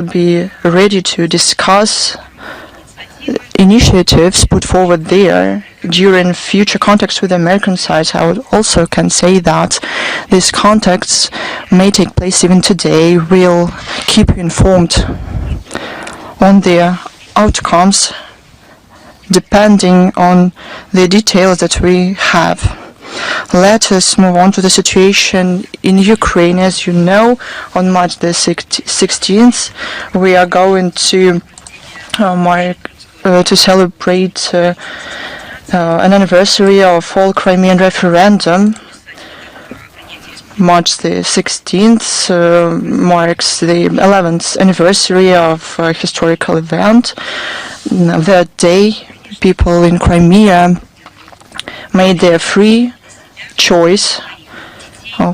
be ready to discuss initiatives put forward there during future contacts with the American side. I would also can say that these contacts may take place even today. We'll keep you informed on their outcomes depending on the details that we have. Let us move on to the situation in Ukraine. As you know, on March the 16th, we are going to celebrate an anniversary of fall Crimean referendum. March the 16th marks the 11th anniversary of a historical event. That day, people in Crimea made their free choice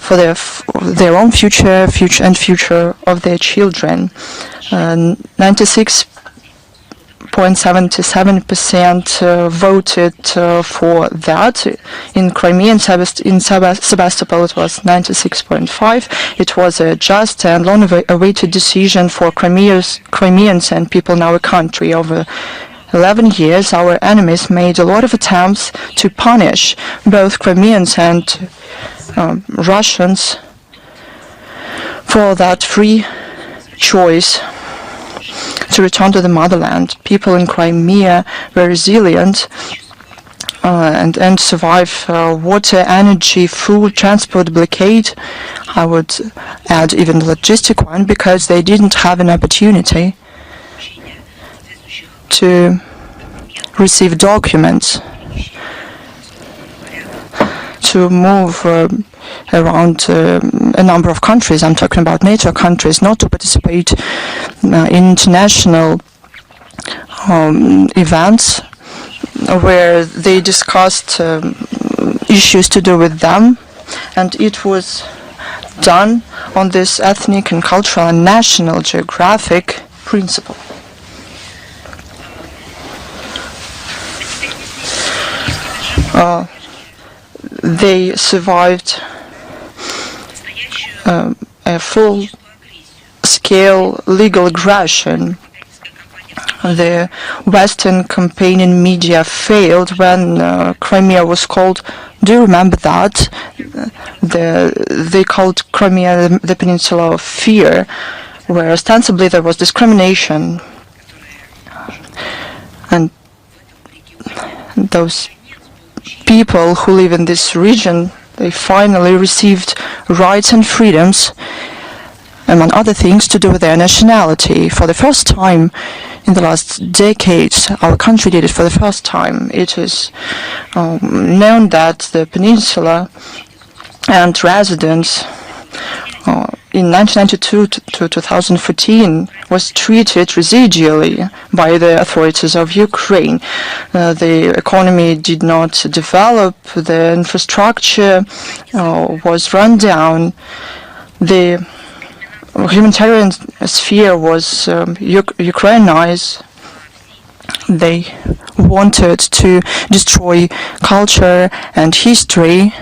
for their own future and future of their children. 96.77% voted for that. In Crimea, in Sebastopol, it was 96.5%. It was a just and long-awaited decision for Crimeans and people in our country. Over 11 years, our enemies made a lot of attempts to punish both Crimeans and Russians for that free choice to return to the motherland. People in Crimea were resilient and survive water, energy, food, transport blockade. I would add even the logistic one, because they didn't have an opportunity to receive documents to move around a number of countries. I'm talking about NATO countries, not to participate in international events where they discussed issues to do with them, and it was done on this ethnic and cultural and national geographic principle. They survived a full-scale legal aggression. The Western campaigning media failed when Crimea was called. Do you remember that? They called Crimea the Peninsula of Fear, where ostensibly there was discrimination. And those people who live in this region, they finally received rights and freedoms, among other things, to do with their nationality. For the first time in the last decades, our country did it for the first time. It is known that the peninsula and residents in 1992 to 2014 was treated residually by the authorities of Ukraine. The economy did not develop, the infrastructure was run down, the humanitarian sphere was Ukrainized. They wanted to destroy culture and history.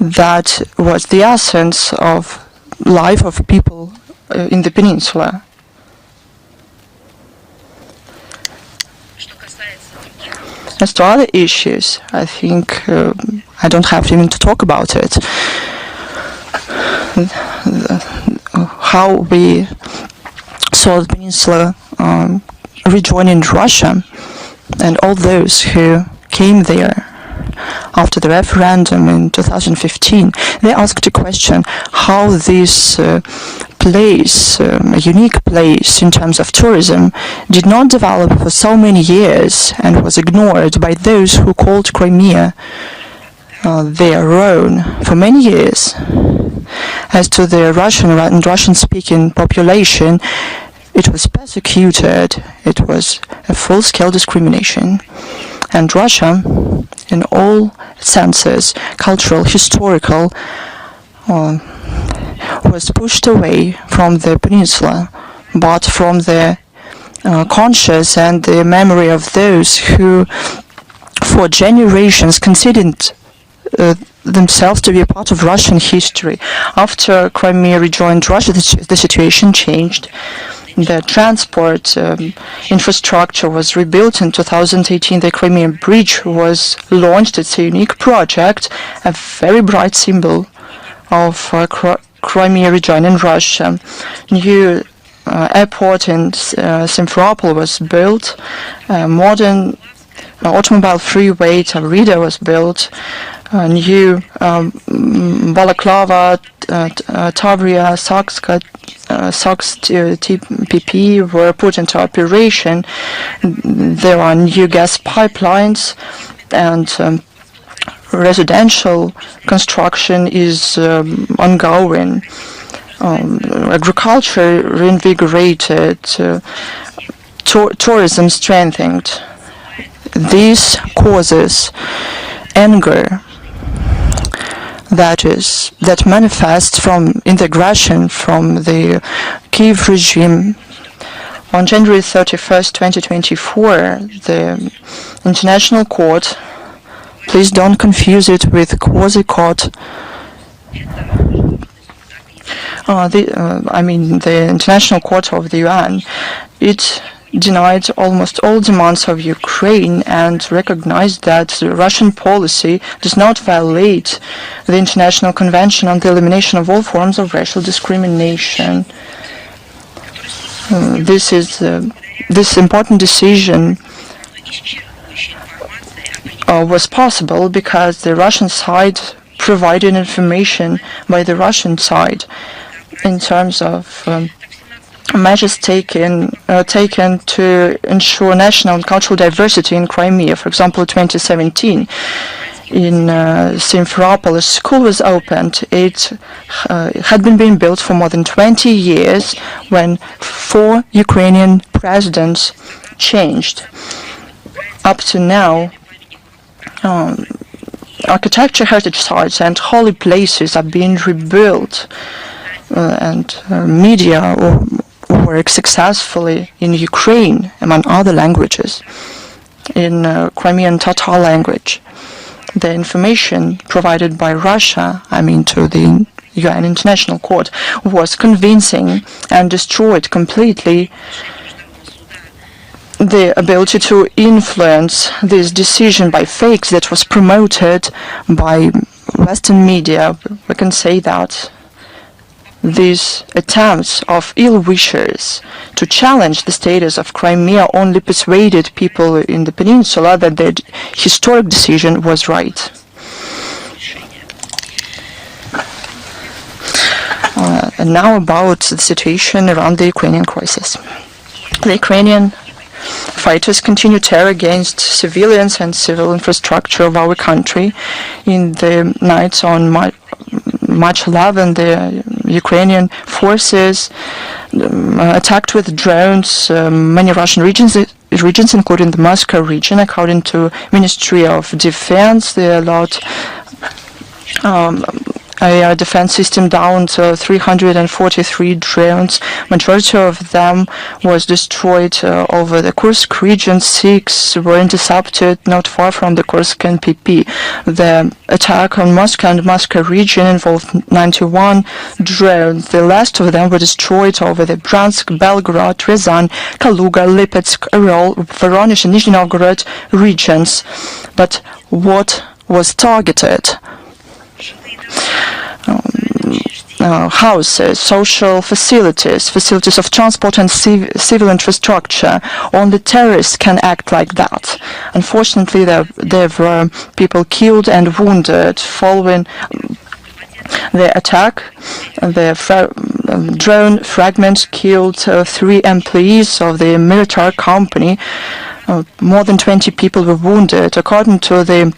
That was the essence of life of people in the peninsula. As to other issues, I think I don't have even to talk about it. How we saw the peninsula rejoining Russia, and all those who came there after the referendum in 2015, they asked a question: how this place, a unique place in terms of tourism, did not develop for so many years and was ignored by those who called Crimea their own for many years. As to the Russian and Russian-speaking population, it was persecuted. It was a full-scale discrimination. And Russia, in all senses, cultural, historical, was pushed away from the peninsula, but from the conscious and the memory of those who, for generations, considered themselves to be a part of Russian history. After Crimea rejoined Russia, the situation changed. The transport infrastructure was rebuilt in 2018. The Crimean Bridge was launched. It's a unique project, a very bright symbol of Crimea rejoining Russia. New airport in Simferopol was built. Modern automobile freeway Tavrida was built. New Balaklava, Tavria, Saksk TPP were put into operation. There are new gas pipelines, and residential construction is ongoing. Agriculture reinvigorated, tourism strengthened. This causes anger that manifests in the aggression from the Kiev regime. On January 31st, 2024, the International Court, please don't confuse it with quasi-court, the International Court of the UN, it denied almost all demands of Ukraine and recognized that the Russian policy does not violate the International Convention on the Elimination of All Forms of Racial Discrimination. This important decision was possible because the Russian side provided information by the Russian side in terms of measures taken to ensure national and cultural diversity in Crimea. For example, 2017, in Simferopol, a school was opened. It had been being built for more than 20 years when 4 Ukrainian presidents changed. Up to now, architecture heritage sites and holy places are being rebuilt, and media work successfully in Ukraine, among other languages, in Crimean Tatar language. The information provided by Russia, to the UN International Court, was convincing and destroyed completely the ability to influence this decision by fakes that was promoted by Western media. We can say that these attempts of ill-wishers to challenge the status of Crimea only persuaded people in the peninsula that their historic decision was right. And now about the situation around the Ukrainian crisis. The Ukrainian fighters continue terror against civilians and civil infrastructure of our country. In the nights on March 11, the Ukrainian forces attacked with drones many Russian regions, including the Moscow region. According to Ministry of Defense, they allowed air defense system down to 343 drones. Majority of them was destroyed over the Kursk region. 6 were intercepted not far from the Kursk NPP. The attack on Moscow and Moscow region involved 91 drones. The last of them were destroyed over the Bryansk, Belgorod, Ryazan, Kaluga, Lipetsk, Oryol, Voronezh and Nizhny Novgorod regions. But what was targeted? Houses, social facilities of transport and civil infrastructure. Only terrorists can act like that. Unfortunately, there were people killed and wounded following the attack. The drone fragments killed 3 employees of the military company. More than 20 people were wounded. According to the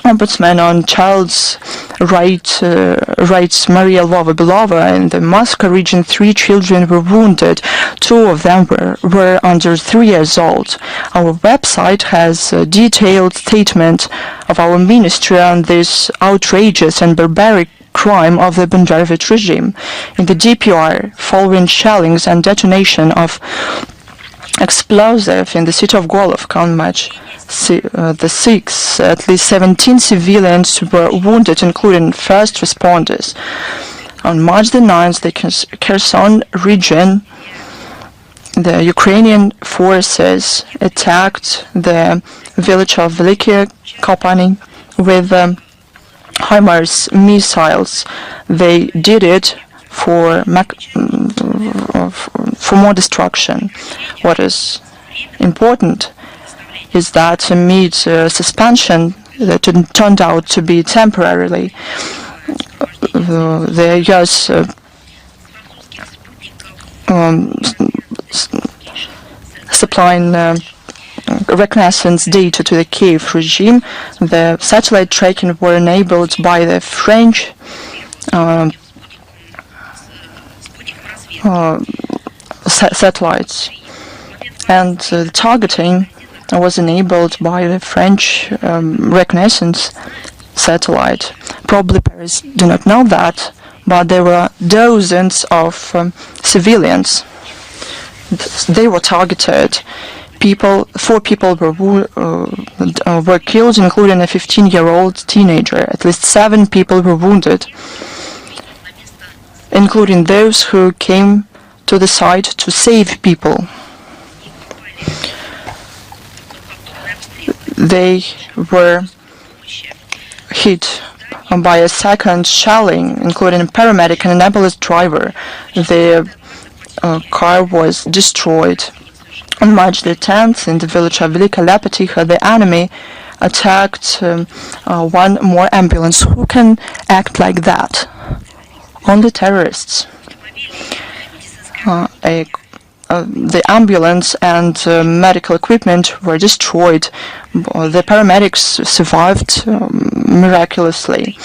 Ombudsman on Child's Rights, Maria Zakharova, in the Moscow region, 3 children were wounded. 2 of them were under 3 years old. Our website has a detailed statement of our ministry on this outrageous and barbaric crime of the Banderovich regime. In the DPR, following shellings and detonation of explosive in the city of Golovka on March the 6th. At least 17 civilians were wounded, including first responders. On March the 9th, the Kherson region, the Ukrainian forces attacked the village of Veliky Kopany with HIMARS missiles. They did it for more destruction. What is important is that amid suspension that turned out to be temporarily, the U.S. Supplying reconnaissance data to the Kiev regime, the satellite tracking were enabled by the French satellites, and the targeting was enabled by the French reconnaissance satellite. Probably Paris do not know that, but there were dozens of civilians. They were targeted. 4 people were killed, including a 15-year-old teenager. At least 7 people were wounded, including those who came to the site to save people. They were hit by a second shelling, including a paramedic and an ambulance driver. The car was destroyed. On March the 10th, in the village of Velika Lepetiha, the enemy attacked one more ambulance. Who can act like that? Only terrorists. The ambulance and medical equipment were destroyed. The paramedics survived miraculously.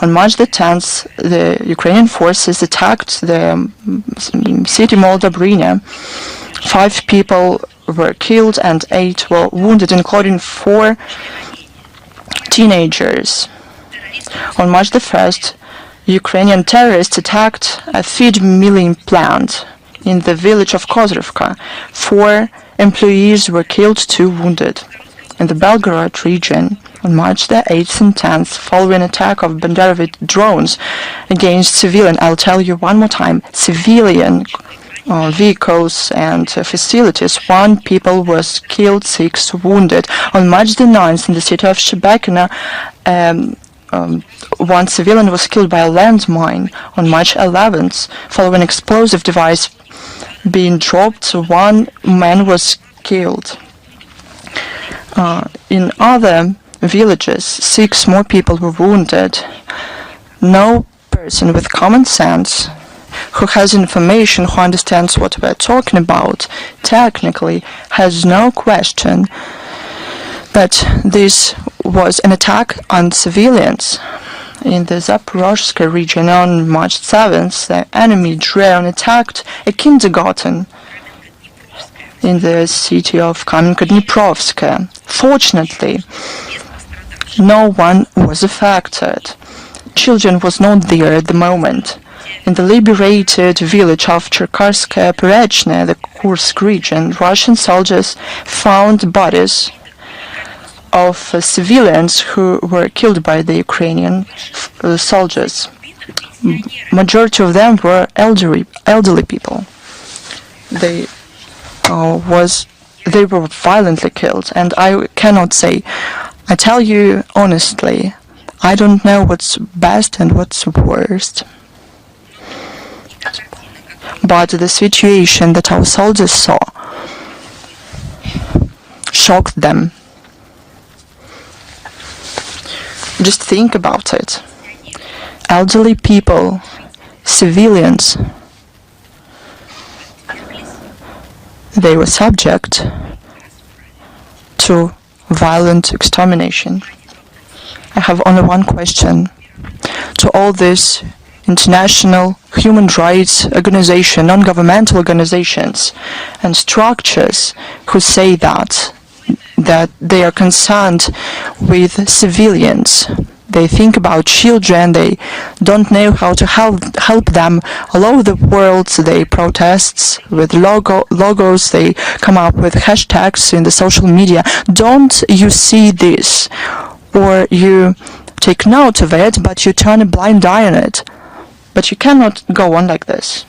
On March the 10th, the Ukrainian forces attacked the city Moldobrina. 5 people were killed and 8 were wounded, including 4 teenagers. On March the 1st, Ukrainian terrorists attacked a feed milling plant in the village of Kozrovka. 4 employees were killed, 2 wounded. In the Belgorod region, on March the 8th and 10th, following attack of Banderovit drones against civilian, I'll tell you one more time, civilian vehicles and facilities, 1 people was killed, 6 wounded. On March the 9th, in the city of Shebekina, 1 civilian was killed by a landmine. On March 11th, following explosive device being dropped, 1 man was killed. In other villages, 6 more people were wounded. No person with common sense, who has information, who understands what we're talking about, technically has no question that this was an attack on civilians. In the Zaporozhye region on March 7th, the enemy drone attacked a kindergarten in the city of Kamenka-Dniprovsk. Fortunately, no one was affected. Children was not there at the moment. In the liberated village of Cherkarskaya Perechne, the Kursk region, Russian soldiers found bodies of civilians who were killed by the Ukrainian soldiers. Majority of them were elderly people. They were violently killed, and I cannot say. I tell you honestly, I don't know what's best and what's worst. But the situation that our soldiers saw shocked them. Just think about it. Elderly people, civilians, they were subject to violent extermination. I have only one question to all these international human rights organizations, non-governmental organizations, and structures who say that they are concerned with civilians. They think about children. They don't know how to help them. All over the world, they protest with logos. They come up with hashtags in the social media. Don't you see this? Or you take note of it, but you turn a blind eye on it. But you cannot go on like this.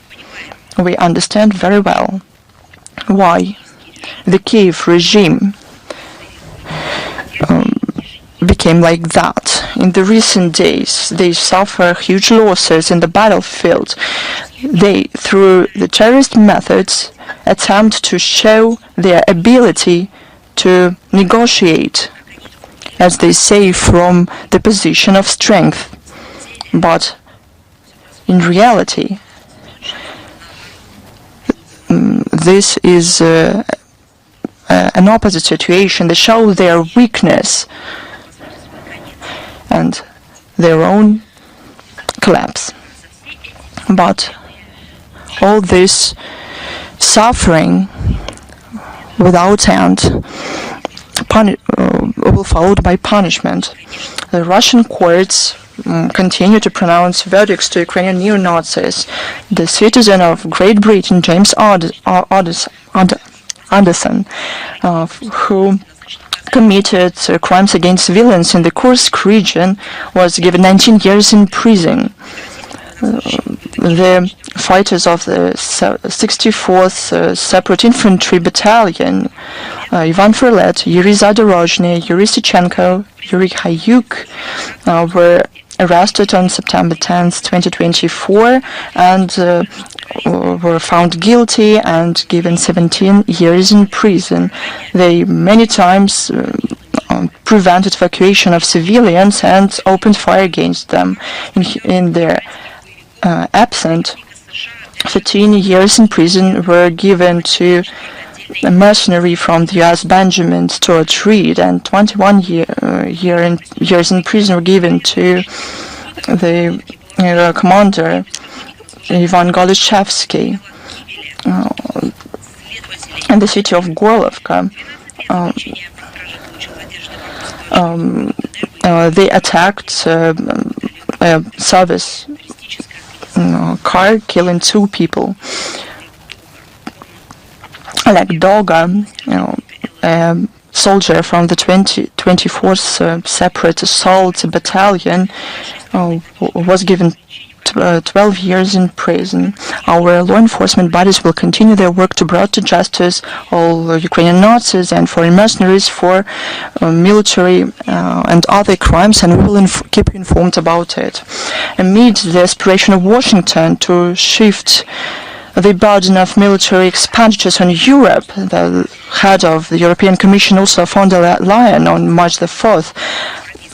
We understand very well why the Kiev regime became like that. In the recent days, they suffer huge losses in the battlefield. They, through the terrorist methods, attempt to show their ability to negotiate, as they say, from the position of strength. But in reality, this is an opposite situation. They show their weakness and their own collapse. But all this suffering without end will followed by punishment. The Russian courts continue to pronounce verdicts to Ukrainian neo-Nazis. The citizen of Great Britain, James Anderson, who committed crimes against civilians in the Kursk region, was given 19 years in prison. The fighters of the 64th Separate Infantry Battalion, Ivan Furlet, Yuri Zadorozhny, Yuri Sichenko, Yuri Hayuk, were arrested on September 10, 2024, and were found guilty and given 17 years in prison. They many times prevented evacuation of civilians and opened fire against them. In their absence, 13 years in prison were given to a mercenary from the U.S. Benjamin Stuart Reed, and 21 years in prison were given to the commander Ivan Golushevsky. In the city of Gorlovka, they attacked a service car, killing 2 people. Like Doga, a soldier from the 24th Separate Assault Battalion, was given 12 years in prison. Our law enforcement bodies will continue their work to bring to justice all Ukrainian Nazis and foreign mercenaries for military and other crimes, and we will keep you informed about it. Amid the aspiration of Washington to shift the burden of military expenditures on Europe, the head of the European Commission, Ursula von der Leyen, on March the 4th,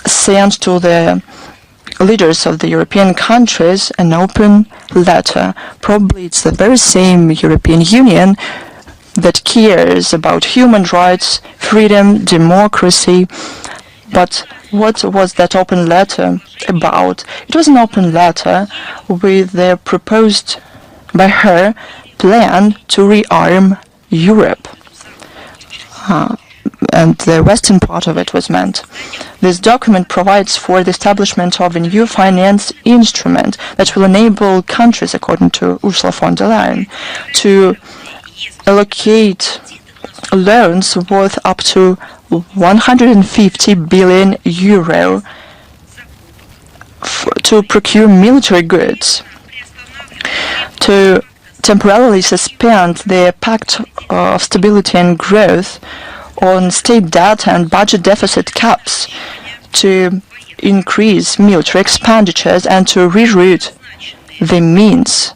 sent to the leaders of the European countries an open letter. Probably it's the very same European Union that cares about human rights, freedom, democracy. But what was that open letter about? It was an open letter with the proposed by her plan to rearm Europe. And the western part of it was meant. This document provides for the establishment of a new finance instrument that will enable countries, according to Ursula von der Leyen, to allocate loans worth up to 150 billion euro to procure military goods, to temporarily suspend the Pact of Stability and Growth on state debt and budget deficit caps, to increase military expenditures, and to reroute the means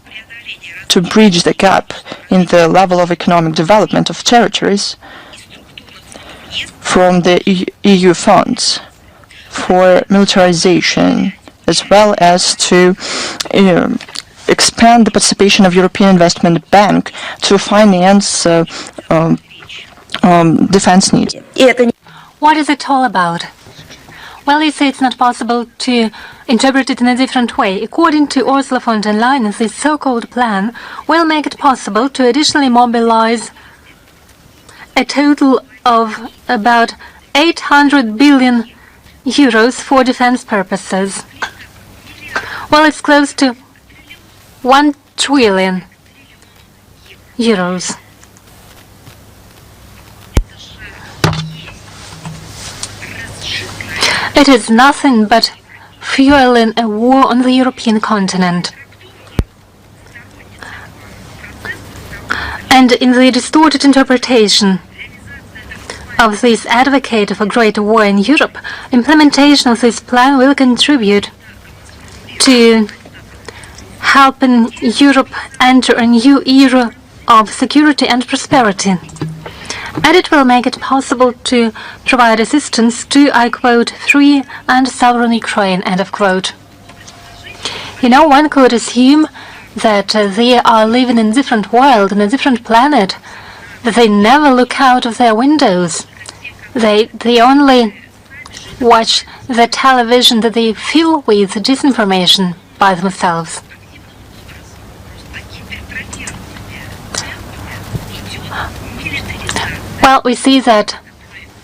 to bridge the gap in the level of economic development of territories from the EU funds for militarization, as well as to expand the participation of European Investment Bank to finance defense needs. What is it all about? Well, you say it's not possible to interpret it in a different way. According to Ursula von der Leyen, this so-called plan will make it possible to additionally mobilize a total of about 800 billion euros for defense purposes. Well, it's close to 1 trillion euros. It is nothing but fueling a war on the European continent. And in the distorted interpretation of this advocate of a great war in Europe, implementation of this plan will contribute to helping Europe enter a new era of security and prosperity. And it will make it possible to provide assistance to, I quote, free and sovereign Ukraine, end of quote. You know, one could assume that they are living in a different world, in a different planet, that they never look out of their windows. They only watch the television that they fill with disinformation by themselves. Well, we see that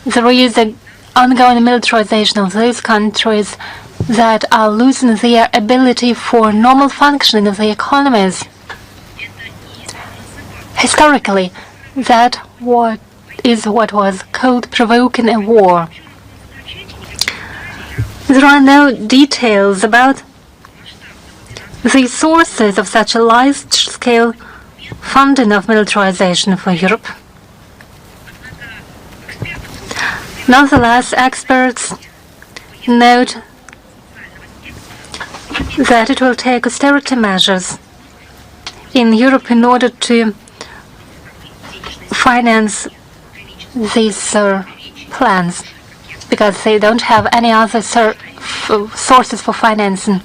there is an ongoing militarization of those countries that are losing their ability for normal functioning of the economies. Historically, that is what was called provoking a war. There are no details about the sources of such a large-scale funding of militarization for Europe. Nonetheless, experts note that it will take austerity measures in Europe in order to finance these plans, because they don't have any other sources for financing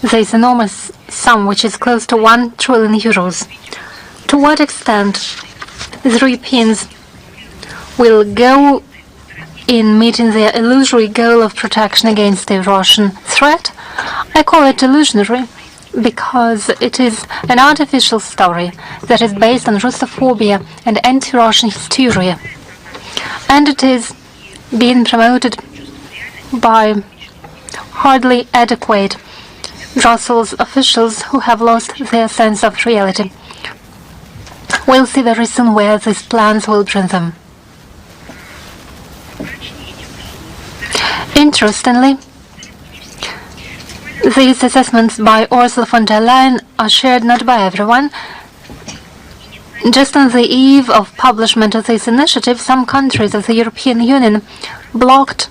this enormous sum, which is close to 1 trillion euros. To what extent the Europeans will go in meeting their illusory goal of protection against the Russian threat? I call it illusionary because it is an artificial story that is based on Russophobia and anti-Russian hysteria. And it is being promoted by hardly adequate Brussels officials who have lost their sense of reality. We'll see very soon where these plans will bring them. Interestingly, these assessments by Ursula von der Leyen are shared not by everyone. Just on the eve of publishment of this initiative, some countries of the European Union blocked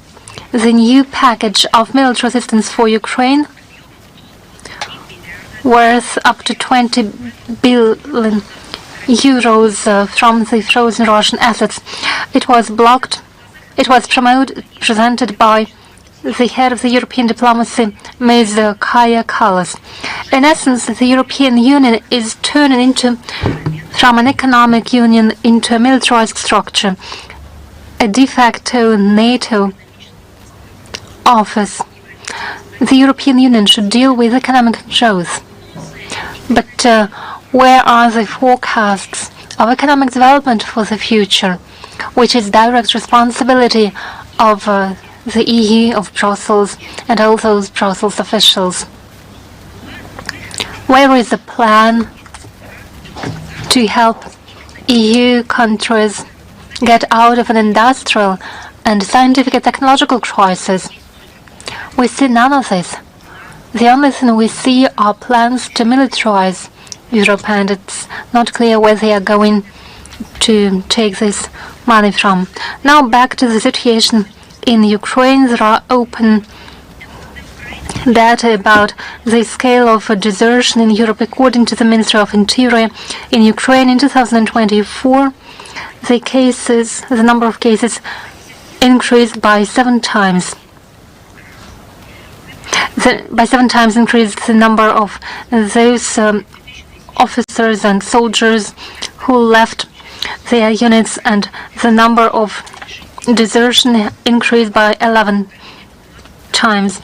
the new package of military assistance for Ukraine, worth up to 20 billion euros from the frozen Russian assets. It was blocked. It was presented by the head of the European diplomacy, Ms. Kaja Kallas. In essence, the European Union is turning from an economic union into a militarized structure, a de facto NATO office. The European Union should deal with economic growth. But where are the forecasts of economic development for the future, which is direct responsibility of the EU, of Brussels, and all those Brussels officials? Where is the plan to help EU countries get out of an industrial and scientific and technological crisis? We see none of this. The only thing we see are plans to militarize Europe, and it's not clear where they are going to take this money from. Now back to the situation in Ukraine. There are open data about the scale of desertion in Europe. According to the Ministry of Interior in Ukraine in 2024, the number of cases increased by 7 times. By 7 times increased the number of those officers and soldiers who left their units, and the number of desertion increased by 11 times.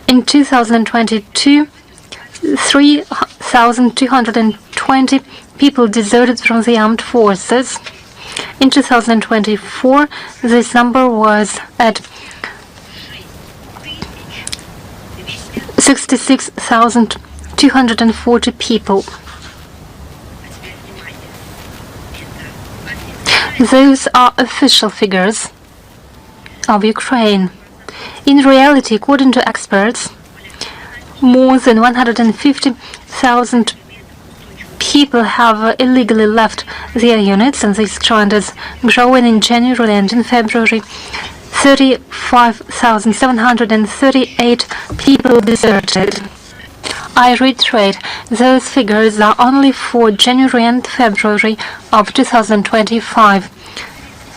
In 2022, 3,220 people deserted from the armed forces. In 2024, this number was at 66,240 people. Those are official figures of Ukraine. In reality, according to experts, more than 150,000 people have illegally left their units, and this trend is growing. In January and in February. 35,738 people deserted. I reiterate, those figures are only for January and February of 2025.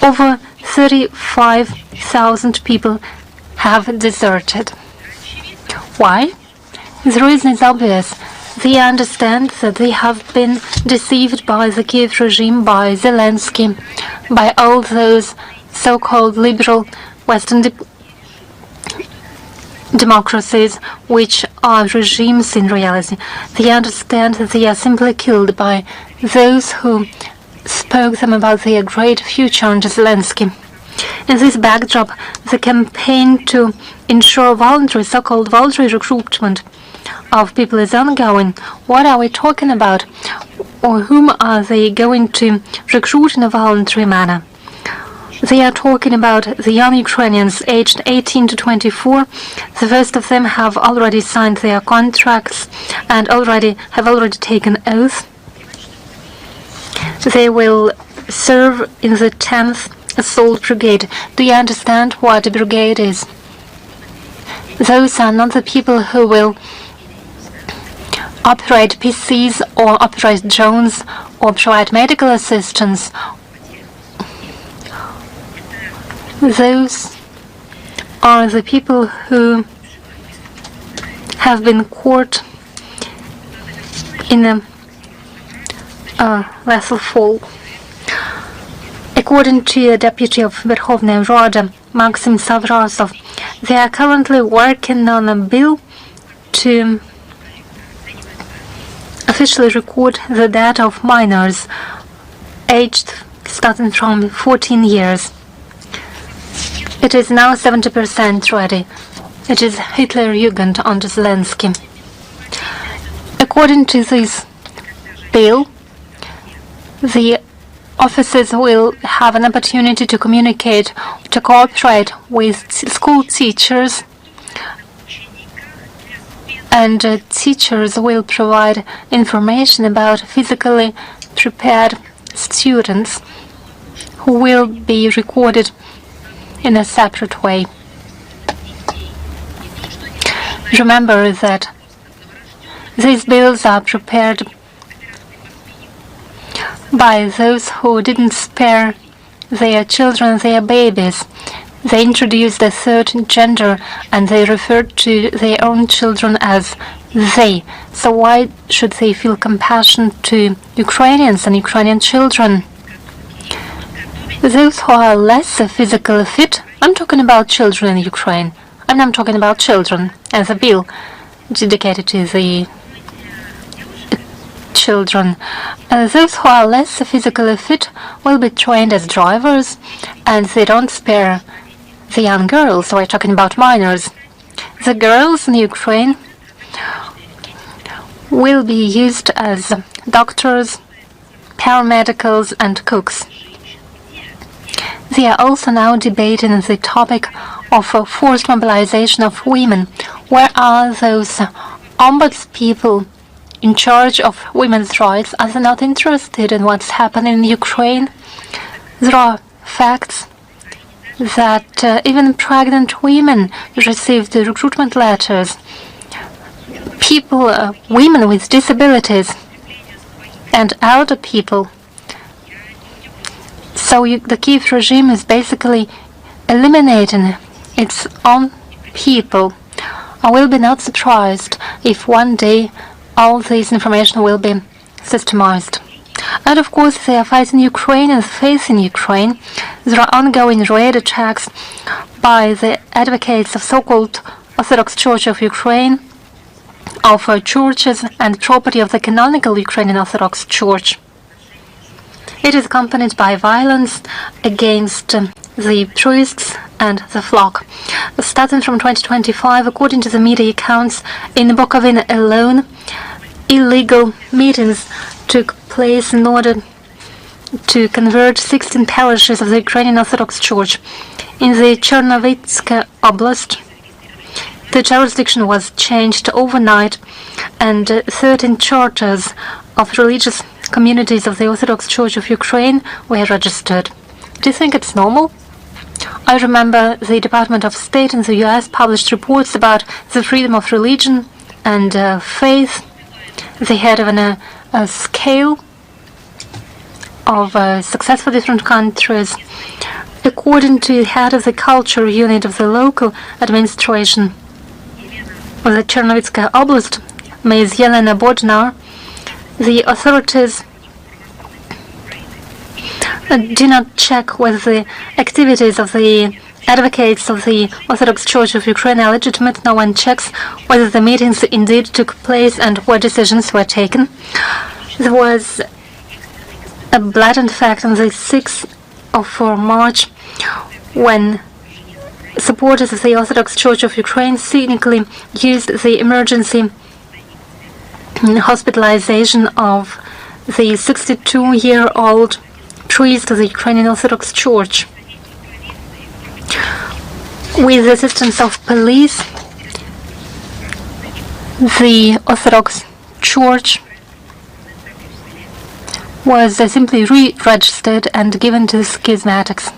Over 35,000 people have deserted. Why? The reason is obvious. They understand that they have been deceived by the Kiev regime, by Zelensky, by all those so-called liberal Western democracies, which are regimes in reality. They understand that they are simply killed by those who spoke them about their great future under Zelensky. In this backdrop, the campaign to ensure voluntary, so-called voluntary recruitment of people is ongoing. What are we talking about? Or whom are they going to recruit in a voluntary manner? They are talking about the young Ukrainians aged 18 to 24. The first of them have already signed their contracts and have already taken oath. They will serve in the 10th Assault Brigade. Do you understand what a brigade is? Those are not the people who will operate PCs or operate drones or provide medical assistance. Those are the people who have been caught in a vessel fall. According to a deputy of Verkhovna Rada, Maxim Savrasov, they are currently working on a bill to officially record the data of minors aged starting from 14 years. It is now 70% ready. It is Hitler-Jugend under Zelensky. According to this bill, the officers will have an opportunity to communicate, to cooperate with school teachers, and teachers will provide information about physically prepared students who will be recorded in a separate way. Remember that these bills are prepared by those who didn't spare their children, their babies. They introduced a third gender and they referred to their own children as they. So why should they feel compassion to Ukrainians and Ukrainian children? Those who are less physically fit, I'm talking about children in Ukraine. I'm talking about children as a bill dedicated to the children. Those who are less physically fit will be trained as drivers, and they don't spare the young girls, so we're talking about minors. The girls in Ukraine will be used as doctors, paramedicals, and cooks. They are also now debating the topic of forced mobilization of women. Where are those ombuds people in charge of women's rights? Are they not interested in what's happening in Ukraine? There are facts that even pregnant women received recruitment letters. People, women with disabilities, and elder people. So the Kiev regime is basically eliminating its own people. I will be not surprised if one day all this information will be systemized. And of course, they are fighting Ukraine and facing Ukraine. There are ongoing raid attacks by the advocates of so-called Orthodox Church of Ukraine, of churches and property of the canonical Ukrainian Orthodox Church. It is accompanied by violence against the priests and the flock. Starting from 2025, according to the media accounts, in Bukovina alone, illegal meetings took place in order to convert 16 parishes of the Ukrainian Orthodox Church. In the Chernovitsk Oblast, the jurisdiction was changed overnight, and 13 charters of religious communities of the Orthodox Church of Ukraine were registered. Do you think it's normal? I remember the Department of State in the US published reports about the freedom of religion and faith. They had even a scale of success for different countries. According to the head of the culture unit of the local administration of the Chernovitsk Oblast, Ms. Yelena Bodnar, the authorities do not check whether the activities of the advocates of the Orthodox Church of Ukraine are legitimate. No one checks whether the meetings indeed took place and what decisions were taken. There was a blatant fact on the 6th of March when supporters of the Orthodox Church of Ukraine cynically used the emergency hospitalization of the 62-year-old priest of the Ukrainian Orthodox Church. With the assistance of police, the Orthodox Church was simply re-registered and given to the schismatics.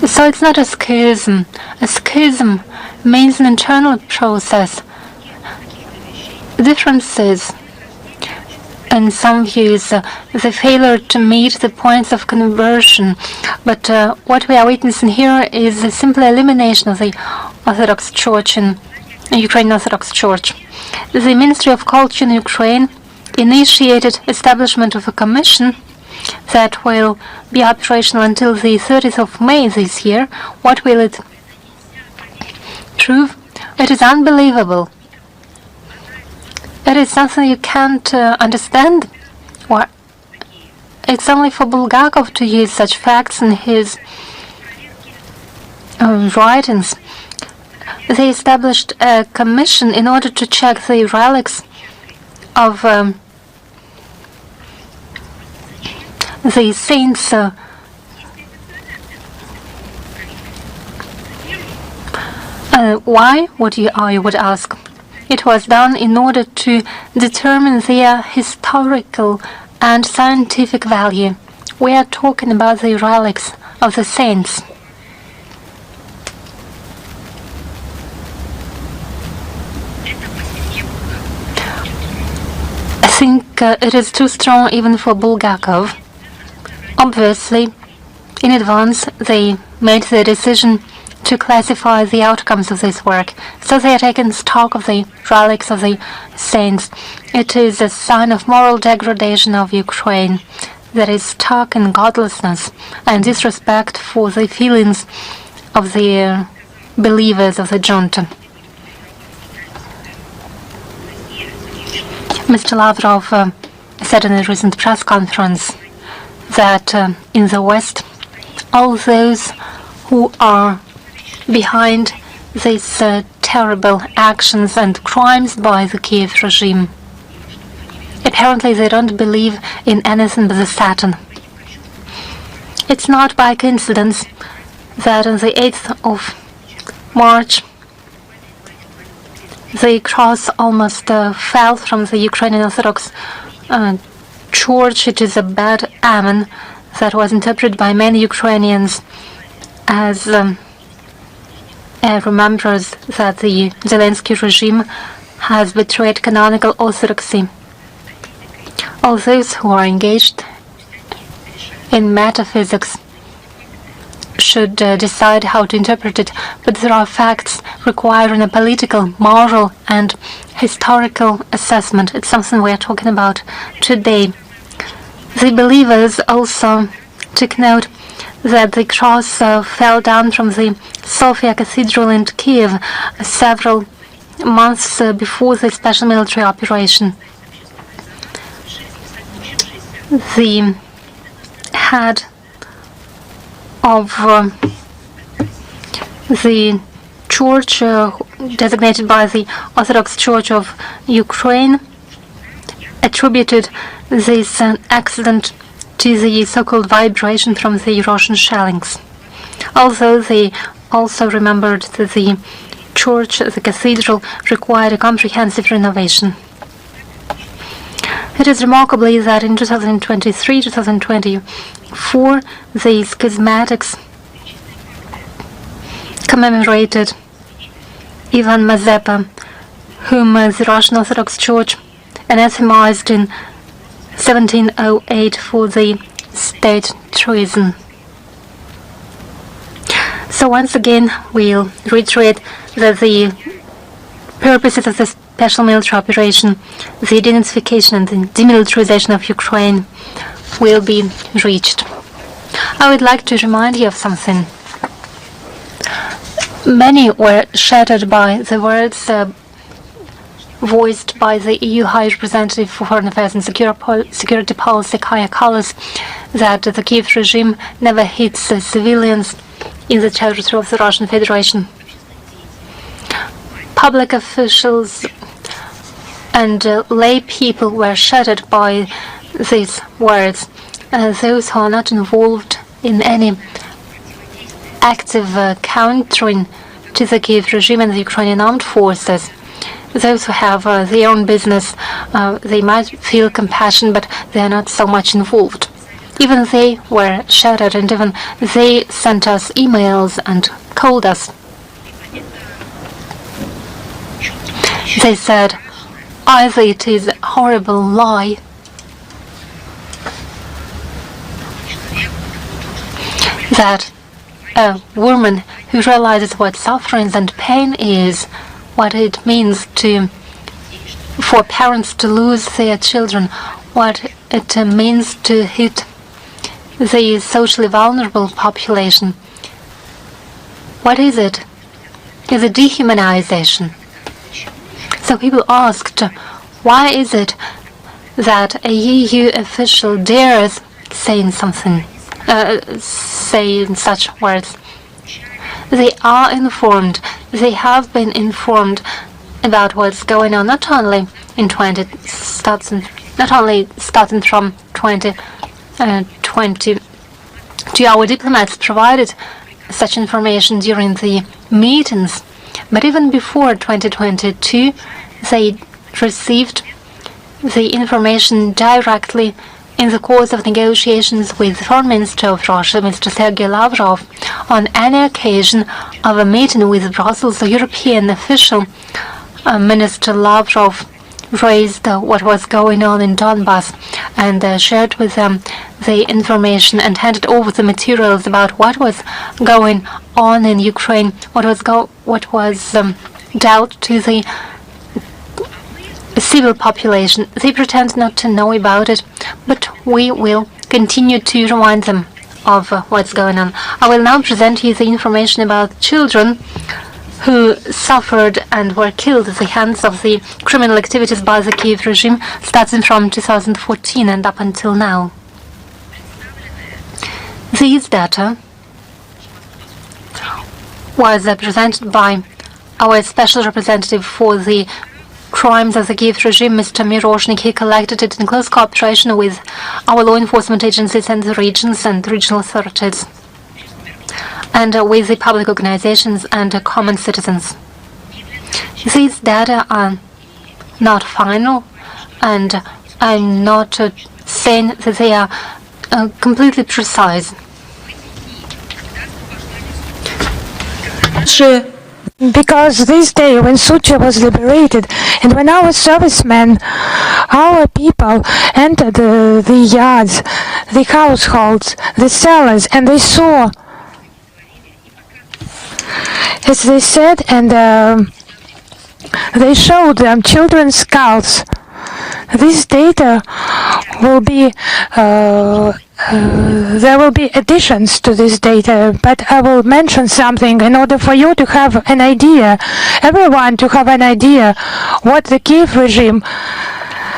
So it's not a schism. A schism means an internal process. Differences in some views, the failure to meet the points of conversion. But what we are witnessing here is a simple elimination of the Orthodox Church in Ukrainian Orthodox Church. The Ministry of Culture in Ukraine initiated establishment of a commission that will be operational until the 30th of May this year. What will it prove? It is unbelievable. It is something you can't understand. What? It's only for Bulgakov to use such facts in his writings. They established a commission in order to check the relics of the saints. Why? What you would ask. It was done in order to determine their historical and scientific value. We are talking about the relics of the saints. I think it is too strong even for Bulgakov. Obviously, in advance they made the decision to classify the outcomes of this work. So they are taking stock of the relics of the saints. It is a sign of moral degradation of Ukraine that is stuck in godlessness and disrespect for the feelings of the believers of the junta. Mr. Lavrov said in a recent press conference that in the West, all those who are behind these terrible actions and crimes by the Kiev regime, apparently they don't believe in anything but the Satan. It's not by coincidence that on the 8th of March the cross almost fell from the Ukrainian Orthodox Church. It is a bad omen that was interpreted by many Ukrainians as remembers that the Zelensky regime has betrayed canonical orthodoxy. All those who are engaged in metaphysics should decide how to interpret it, but there are facts requiring a political, moral, and historical assessment. It's something we are talking about today. The believers also took note that the cross fell down from the Sofia Cathedral in Kiev several months before the special military operation. The head of the church designated by the Orthodox Church of Ukraine attributed this accident to the so-called vibration from the Russian shellings. Although they also remembered that the church, the cathedral, required a comprehensive renovation. It is remarkable that in 2023-2024, the schismatics commemorated Ivan Mazepa, whom the Russian Orthodox Church anathematized in 1708 for the state treason. So once again, we'll reiterate that the purposes of the special military operation, the denazification and the demilitarization of Ukraine, will be reached. I would like to remind you of something. Many were shattered by the words voiced by the EU High Representative for Foreign Affairs and Security Policy, Kaja Kallas, that the Kiev regime never hits civilians in the territory of the Russian Federation. Public officials and lay people were shattered by these words. Those who are not involved in any active countering to the Kiev regime and the Ukrainian armed forces, those who have their own business, they might feel compassion, but they are not so much involved. Even they were shattered, and even they sent us emails and called us. They said, either it is a horrible lie, that a woman who realizes what suffering and pain is, what it means for parents to lose their children, what it means to hit the socially vulnerable population. What is it? It's a dehumanization. So people asked, why is it that a EU official dares saying something, saying such words? They are informed. They have been informed about what's going on, not only starting from 2020. Our diplomats provided such information during the meetings, but even before 2022, they received the information directly in the course of negotiations with the Foreign Minister of Russia, Mr. Sergei Lavrov, on any occasion of a meeting with Brussels, the European official. Minister Lavrov raised what was going on in Donbass and shared with them the information and handed over the materials about what was going on in Ukraine, what was dealt to the civil population. They pretend not to know about it, but we will continue to remind them of what's going on. I will now present you the information about children who suffered and were killed at the hands of the criminal activities by the Kiev regime starting from 2014 and up until now. These data was presented by our special representative for the crimes of the Kiev regime, Mr. Miroshnik. He collected it in close cooperation with our law enforcement agencies and the regions and regional authorities, and with the public organizations and common citizens. These data are not final, and I'm not saying that they are completely precise. Because this day when Sucha was liberated and when our servicemen, our people entered the yards, the households, the cellars, and they saw, as they said, and they showed them children's skulls. This data will be, there will be additions to this data, but I will mention something in order for you to have an idea, everyone to have an idea what the Kiev regime,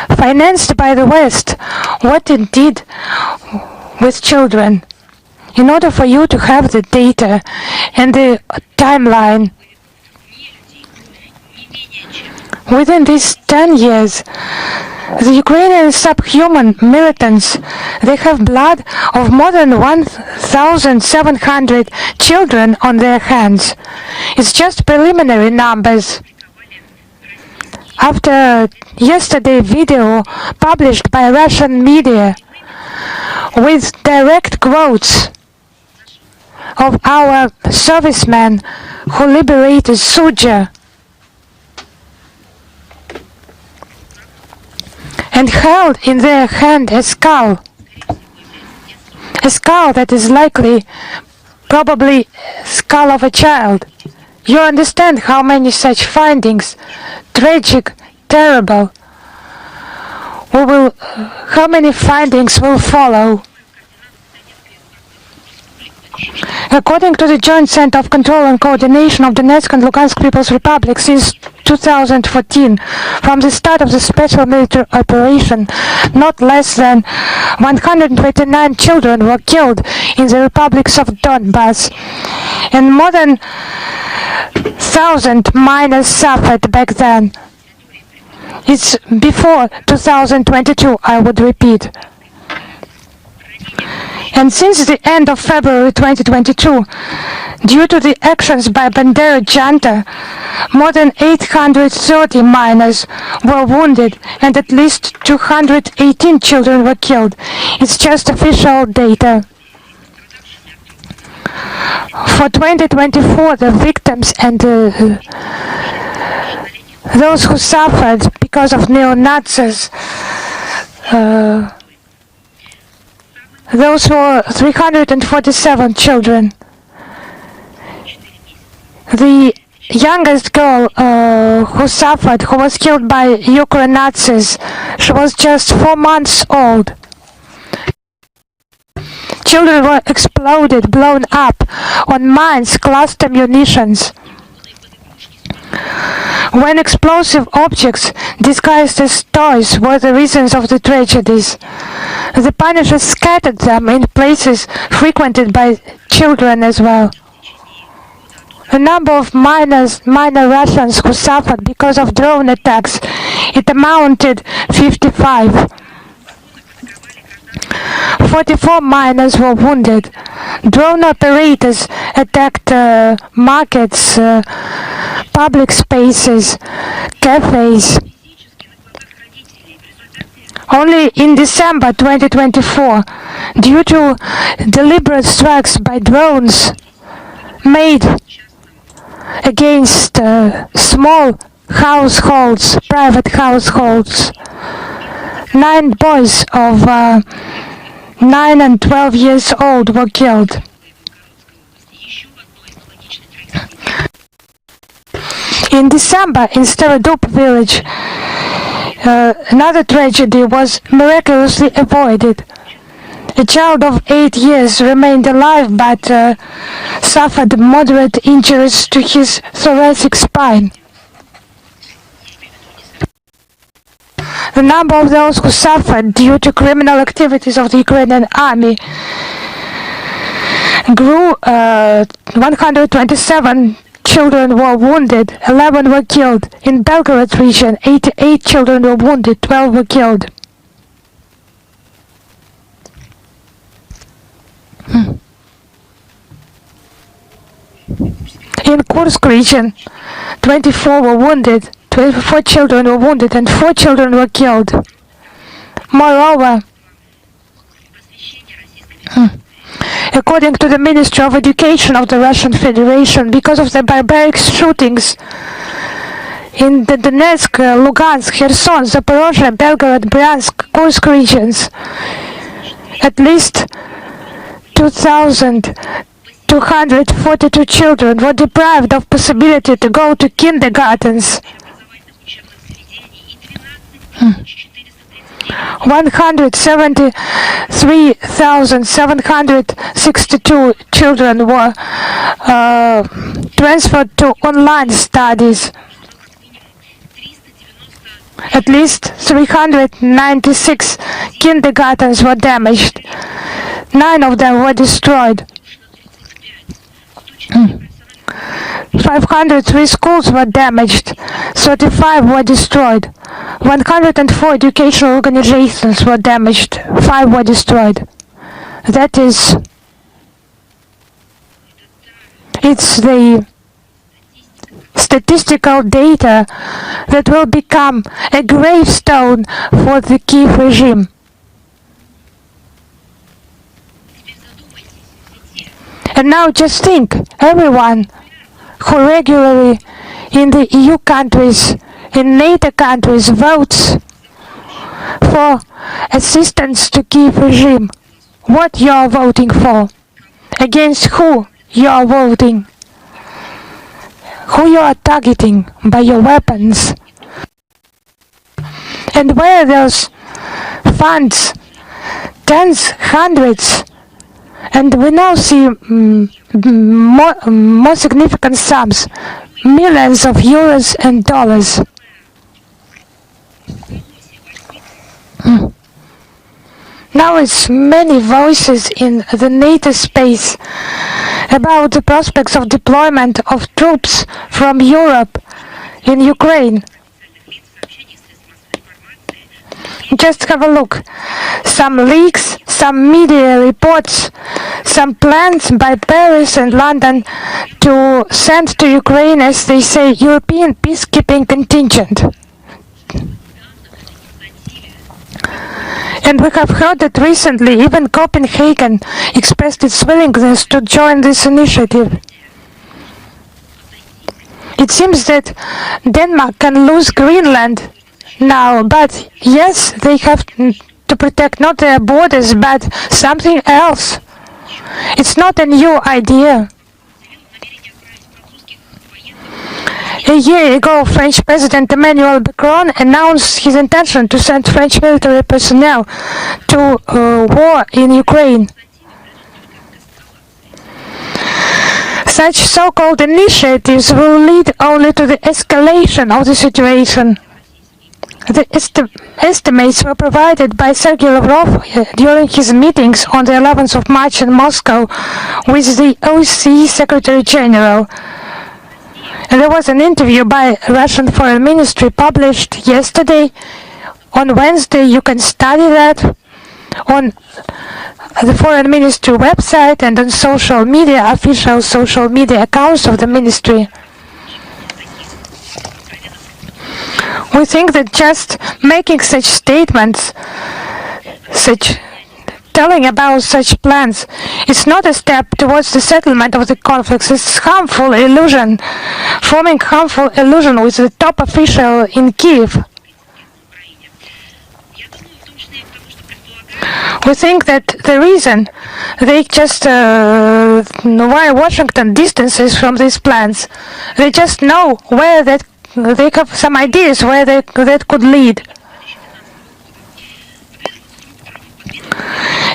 financed by the West, what it did with children. in order for you to have the data and the timeline. Within these 10 years, the Ukrainian subhuman militants, they have blood of more than 1,700 children on their hands. It's just preliminary numbers. After yesterday's video published by Russian media with direct quotes of our servicemen who liberated Seizure and held in their hand a skull that is probably skull of a child. You understand how many such findings, tragic, terrible, how many findings will follow. According to the Joint Center of Control and Coordination of Donetsk and Lugansk People's Republic, since 2014, from the start of the special military operation, not less than 129 children were killed in the republics of Donbass, and more than 1,000 minors suffered back then. It's before 2022, I would repeat. And since the end of February 2022, due to the actions by Bandera junta, more than 830 minors were wounded and at least 218 children were killed. It's just official data. For 2024, the victims and those who suffered because of neo-Nazis, those were 347 children. The youngest girl who suffered, who was killed by Ukrainian Nazis, she was just 4 months old. Children were exploded, blown up on mines, cluster munitions. When explosive objects disguised as toys were the reasons of the tragedies, the Punishers scattered them in places frequented by children as well. The number of minor Russians who suffered because of drone attacks, it amounted 55. 44 miners were wounded. Drone operators attacked markets, public spaces, cafes. Only in December 2024, due to deliberate strikes by drones made against small households, private households, 9 boys of 9 and 12 years old were killed. In December, in Starodub village, another tragedy was miraculously avoided. A child of 8 years remained alive but suffered moderate injuries to his thoracic spine. The number of those who suffered due to criminal activities of the Ukrainian army grew. 127 children were wounded, 11 were killed. In Belgorod region, 88 children were wounded, 12 were killed. In Kursk region, 24 were wounded, 24 children were wounded and 4 children were killed. Moreover, according to the Ministry of Education of the Russian Federation, because of the barbaric shootings in the Donetsk, Lugansk, Kherson, Zaporozhye, Belgorod, Bryansk, Kursk regions, at least 2,242 children were deprived of possibility to go to kindergartens. 173,762 children were transferred to online studies. At least 396 kindergartens were damaged. 9 of them were destroyed. 503 schools were damaged, 35 were destroyed. 104 educational organizations were damaged, 5 were destroyed. That is, it's the statistical data that will become a gravestone for the Kiev regime. And now just think, everyone who regularly in the EU countries, in NATO countries, votes for assistance to Kiev regime, what you are voting for, against who you are voting, who you are targeting by your weapons, and where those funds, tens, hundreds, and we now see more significant sums, millions of euros and dollars. Now it's many voices in the NATO space about the prospects of deployment of troops from Europe in Ukraine. Just have a look. Some leaks, some media reports, some plans by Paris and London to send to Ukraine, as they say, European peacekeeping contingent. And we have heard that recently even Copenhagen expressed its willingness to join this initiative. It seems that Denmark can lose Greenland now, but yes, they have to protect not their borders, but something else. It's not a new idea. A year ago, French President Emmanuel Macron announced his intention to send French military personnel to war in Ukraine. Such so-called initiatives will lead only to the escalation of the situation. The estimates were provided by Sergei Lavrov during his meetings on the 11th of March in Moscow with the OSCE Secretary General. And there was an interview by Russian Foreign Ministry published yesterday. On Wednesday, you can study that on the Foreign Ministry website and on social media, official social media accounts of the ministry. We think that just making such statements, telling about such plans, is not a step towards the settlement of the conflicts. It's harmful illusion, forming harmful illusion with the top official in Kiev. We think that the reason they just why Washington distances from these plans, they just know where that they have some ideas where that could lead.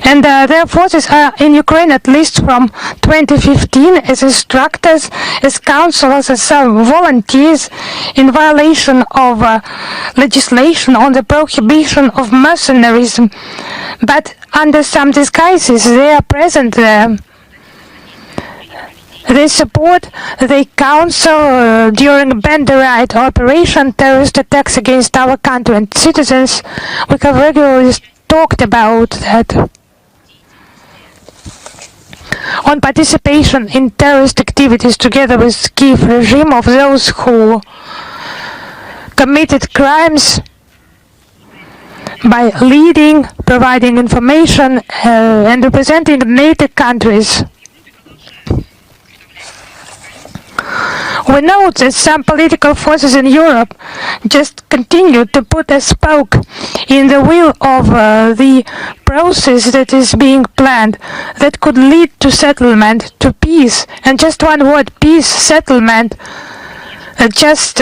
And their forces are in Ukraine at least from 2015 as instructors, as counselors, as volunteers in violation of legislation on the prohibition of mercenaries. But under some disguises, they are present there. They support, they counsel during Banderite operation, terrorist attacks against our country and citizens. We have regularly talked about that. On participation in terrorist activities together with Kiev regime of those who committed crimes by leading, providing information and representing NATO countries. We note that some political forces in Europe just continue to put a spoke in the wheel of the process that is being planned that could lead to settlement, to peace. And just one word, peace, settlement, just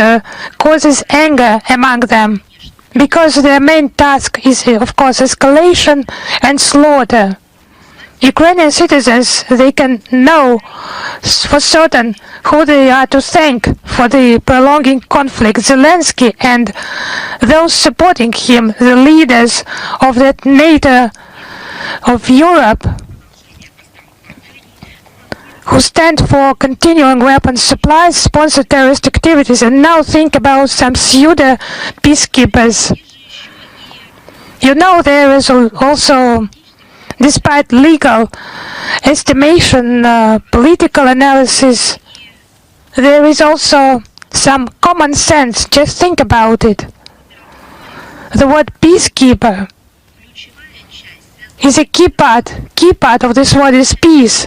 causes anger among them. Because their main task is, of course, escalation and slaughter. Ukrainian citizens, they can know for certain who they are to thank for the prolonging conflict. Zelensky and those supporting him, the leaders of that NATO of Europe, who stand for continuing weapons supplies, sponsor terrorist activities, and now think about some pseudo peacekeepers. You know, there is also, despite legal estimation, political analysis, there is also some common sense. Just think about it. The word peacekeeper is a key part of this word is peace.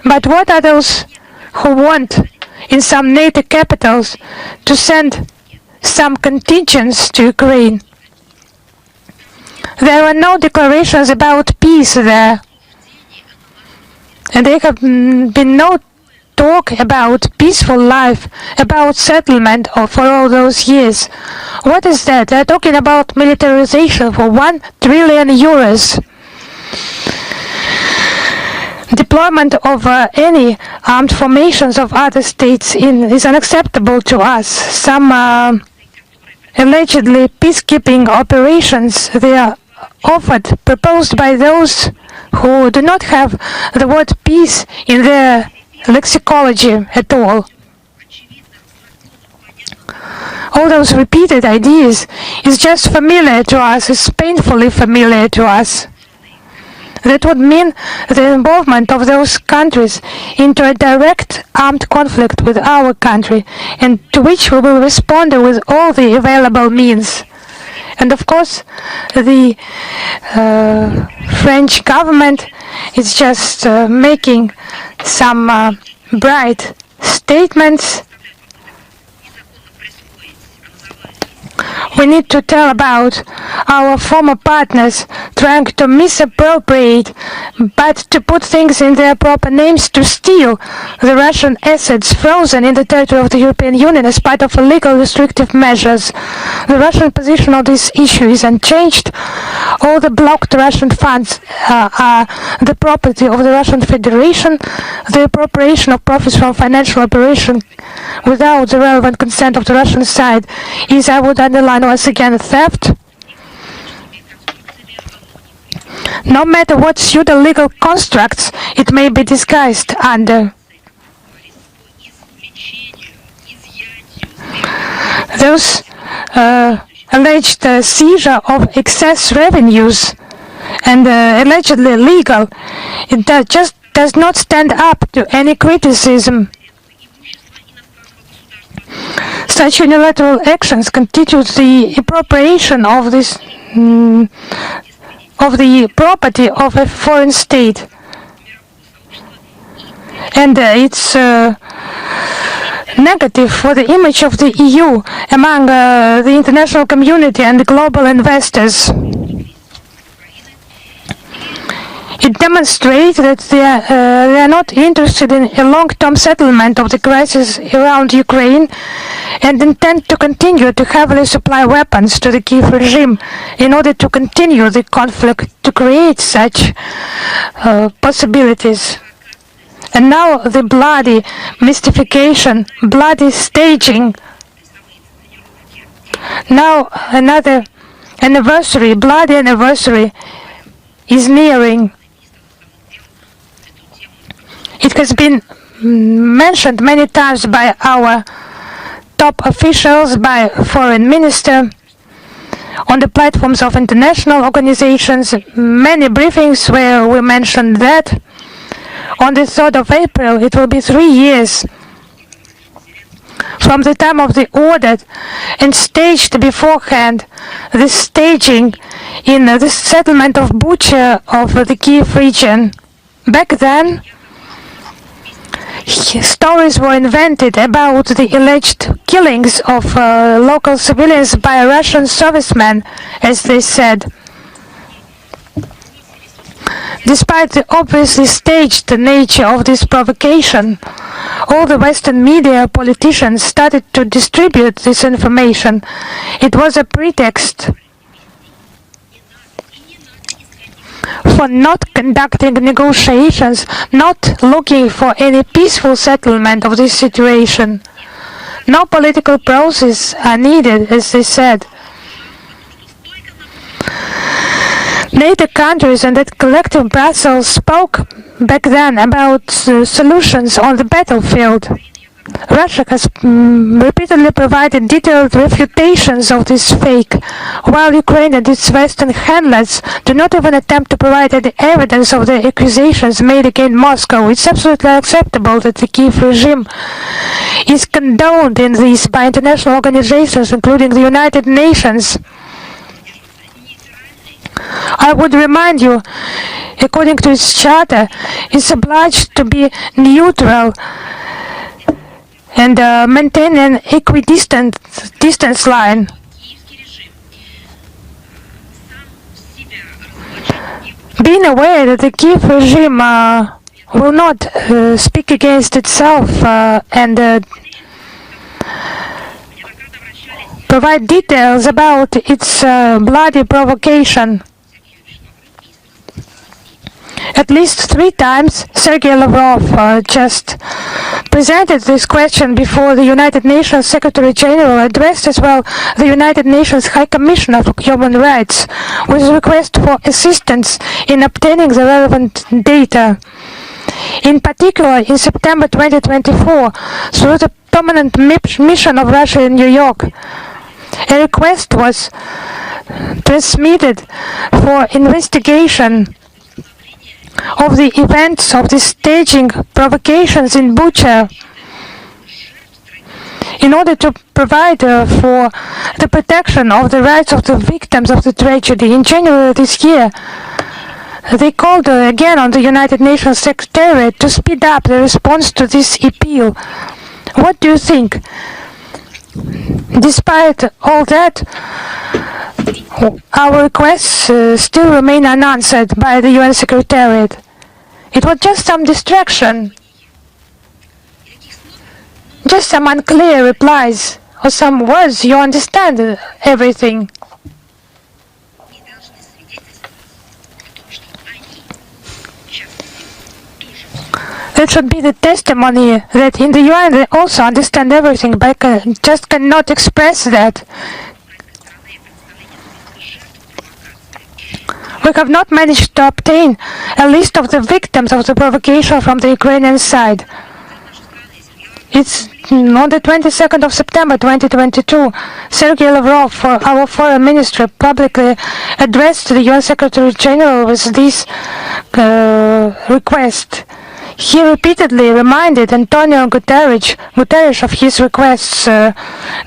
But what are those who want in some NATO capitals to send some contingents to Ukraine? There are no declarations about peace there. And there have been no talk about peaceful life, about settlement for all those years. What is that? They're talking about militarization for 1 trillion euros. Deployment of any armed formations of other states is unacceptable to us. Some allegedly peacekeeping operations, they are proposed by those who do not have the word peace in their lexicology at all. All those repeated ideas is just familiar to us, is painfully familiar to us. That would mean the involvement of those countries into a direct armed conflict with our country, and to which we will respond with all the available means. And of course, the French government is just making some bright statements. We need to tell about our former partners trying to misappropriate, but to put things in their proper names, to steal the Russian assets frozen in the territory of the European Union as part of illegal restrictive measures. The Russian position on this issue is unchanged. All the blocked Russian funds are the property of the Russian Federation. The appropriation of profits from financial operation without the relevant consent of the Russian side is, I would underline once again, theft. No matter what pseudo-legal constructs it may be disguised under. Those alleged seizure of excess revenues and allegedly legal, it just does not stand up to any criticism. Such unilateral actions constitute the appropriation of this of the property of a foreign state, and it's negative for the image of the EU among the international community and the global investors. It demonstrates that they are not interested in a long-term settlement of the crisis around Ukraine and intend to continue to heavily supply weapons to the Kiev regime in order to continue the conflict, to create such possibilities. And now the bloody mystification, bloody staging. Now another anniversary, bloody anniversary, is nearing. It has been mentioned many times by our top officials, by foreign minister, on the platforms of international organizations, many briefings where we mentioned that. On the 3rd of April, it will be 3 years from the time of the ordered and staged beforehand, the staging in the settlement of Bucha of the Kiev region. Back then, stories were invented about the alleged killings of local civilians by Russian servicemen, as they said. Despite the obviously staged nature of this provocation, all the Western media politicians started to distribute this information. It was a pretext for not conducting negotiations, not looking for any peaceful settlement of this situation. No political process are needed, as they said. NATO countries and that collective Brussels spoke back then about solutions on the battlefield. Russia has repeatedly provided detailed refutations of this fake, while Ukraine and its Western handlers do not even attempt to provide any evidence of the accusations made against Moscow. It's absolutely unacceptable that the Kiev regime is condoned in this by international organizations, including the United Nations. I would remind you, according to its charter, it's obliged to be neutral and maintain an equidistant distance line. Being aware that the Kiev regime will not speak against itself and provide details about its bloody provocation. At least 3 times, Sergei Lavrov just presented this question before the United Nations Secretary General, addressed as well the United Nations High Commissioner for Human Rights with a request for assistance in obtaining the relevant data. In particular, in September 2024, through the permanent mission of Russia in New York, a request was transmitted for investigation of the events of the staging provocations in Bucha in order to provide for the protection of the rights of the victims of the tragedy. In January this year, they called again on the United Nations Secretariat to speed up the response to this appeal. What do you think? Despite all that, our requests still remain unanswered by the UN Secretariat. It was just some distraction, just some unclear replies or some words. You understand everything. That should be the testimony that in the UN they also understand everything, but just cannot express that. We have not managed to obtain a list of the victims of the provocation from the Ukrainian side. It's on the 22nd of September 2022, Sergei Lavrov, our foreign minister, publicly addressed the UN Secretary General with this request. He repeatedly reminded Antonio Guterres of his requests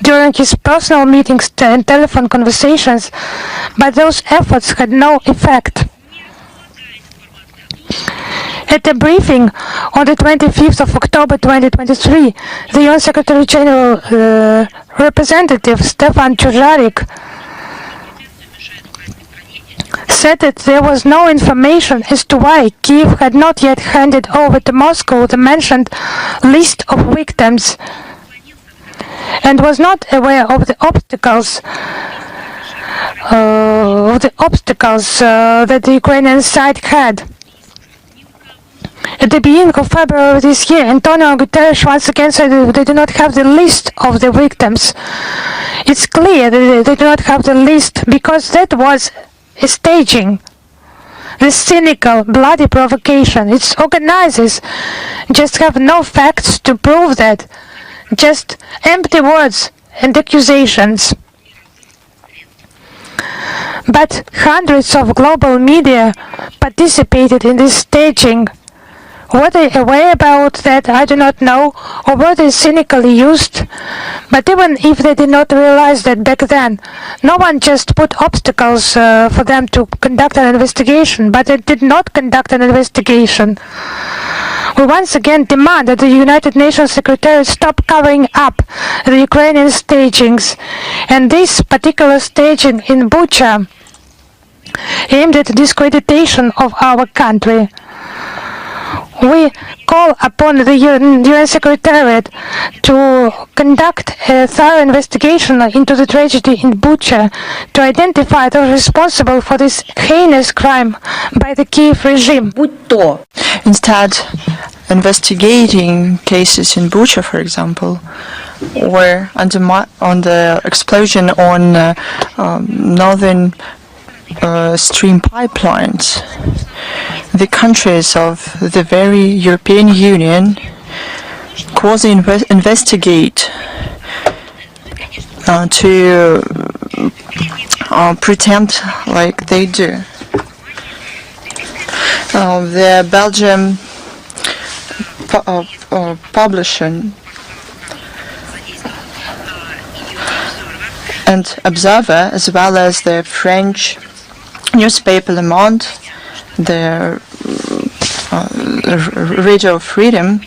during his personal meetings and telephone conversations, but those efforts had no effect. At a briefing on the 25th of October 2023, the UN Secretary General representative Stefan Dujarric said that there was no information as to why Kiev had not yet handed over to Moscow the mentioned list of victims and was not aware of the obstacles that the Ukrainian side had. At the beginning of February this year, Antonio Guterres once again said that they do not have the list of the victims. It's clear that they do not have the list because that was a staging. The cynical, bloody provocation. Its organizers just have no facts to prove that. Just empty words and accusations. But hundreds of global media participated in this staging. Were they aware about that? I do not know. Or were they cynically used? But even if they did not realize that back then, no one just put obstacles for them to conduct an investigation, but they did not conduct an investigation. We once again demand that the United Nations Secretary stop covering up the Ukrainian stagings. And this particular staging in Bucha aimed at discreditation of our country. We call upon the UN Secretariat to conduct a thorough investigation into the tragedy in Bucha to identify those responsible for this heinous crime by the Kiev regime. Instead, investigating cases in Bucha, for example, where on the explosion on northern Stream pipelines. The countries of the very European Union quasi-investigate to pretend like they do. The Belgian publishing and Observer, as well as the French newspaper Le Monde, the Radio Freedom,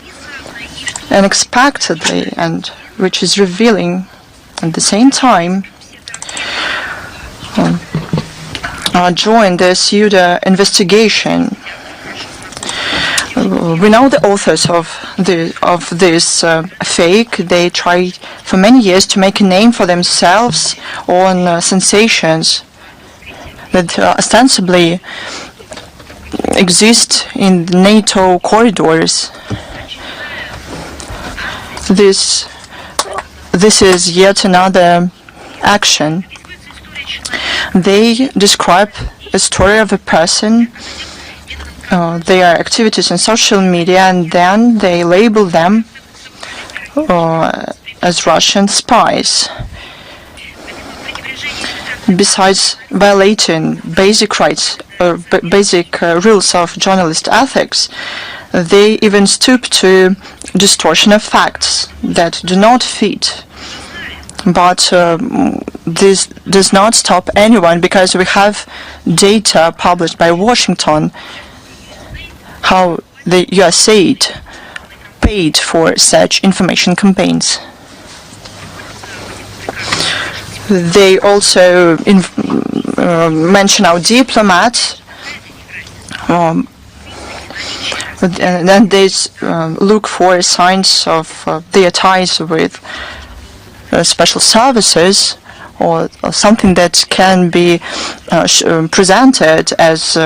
unexpectedly, and which is revealing at the same time, joined the pseudo investigation. We know the authors of this fake. They tried for many years to make a name for themselves on sensations that ostensibly exist in the NATO corridors. This is yet another action. They describe a story of a person, their activities on social media, and then they label them as Russian spies. Besides violating basic rights or basic rules of journalist ethics, they even stoop to distortion of facts that do not fit. But this does not stop anyone, because we have data published by Washington how the US aid paid for such information campaigns. They also mention our diplomats, and then they look for signs of their ties with special services, or something that can be presented as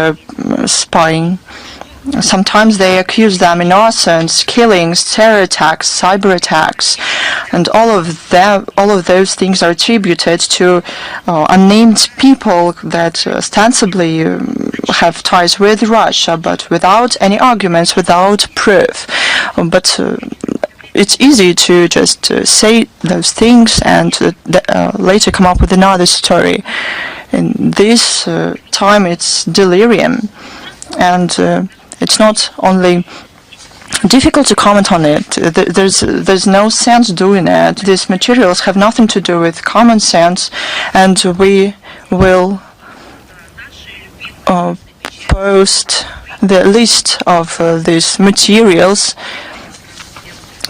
spying. Sometimes they accuse them in arson, killings, terror attacks, cyber attacks, and all of those things are attributed to unnamed people that ostensibly have ties with Russia, but without any arguments, without proof. But it's easy to just say those things and later come up with another story. In this time, it's delirium, and it's not only difficult to comment on it. There's no sense doing it. These materials have nothing to do with common sense, and we will post the list of these materials.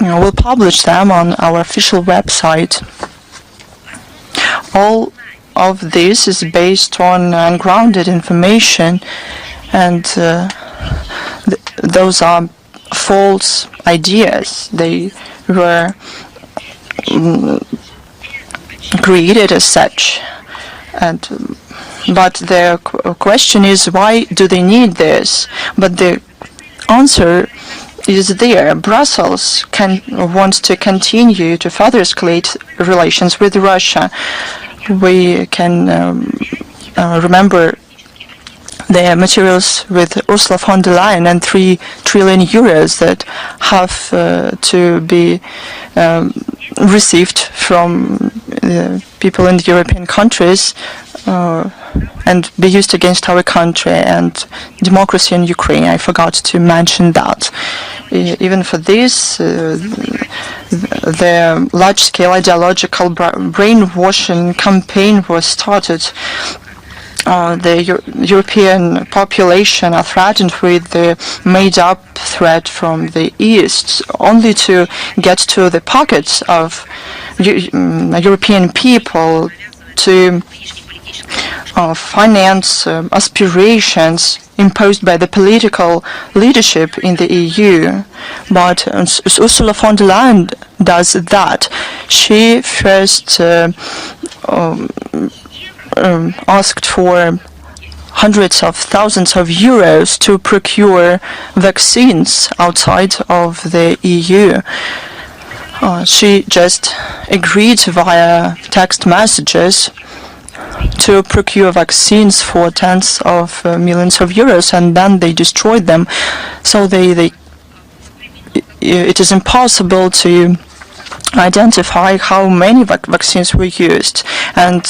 We'll publish them on our official website. All of this is based on ungrounded information, and those are false ideas. They were created as such, but the question is, why do they need this? But the answer is there. Brussels wants to continue to further escalate relations with Russia. We can remember the materials with Ursula von der Leyen and 3 trillion euros that have to be received from people in the European countries and be used against our country and democracy in Ukraine. I forgot to mention that. Even for this, the large-scale ideological brainwashing campaign was started. The European population are threatened with the made-up threat from the East, only to get to the pockets of European people to finance aspirations imposed by the political leadership in the EU. But Ursula von der Leyen does that. She first asked for hundreds of thousands of euros to procure vaccines outside of the EU. She just agreed via text messages to procure vaccines for tens of millions of euros, and then they destroyed them. So it is impossible to identify how many vaccines were used, and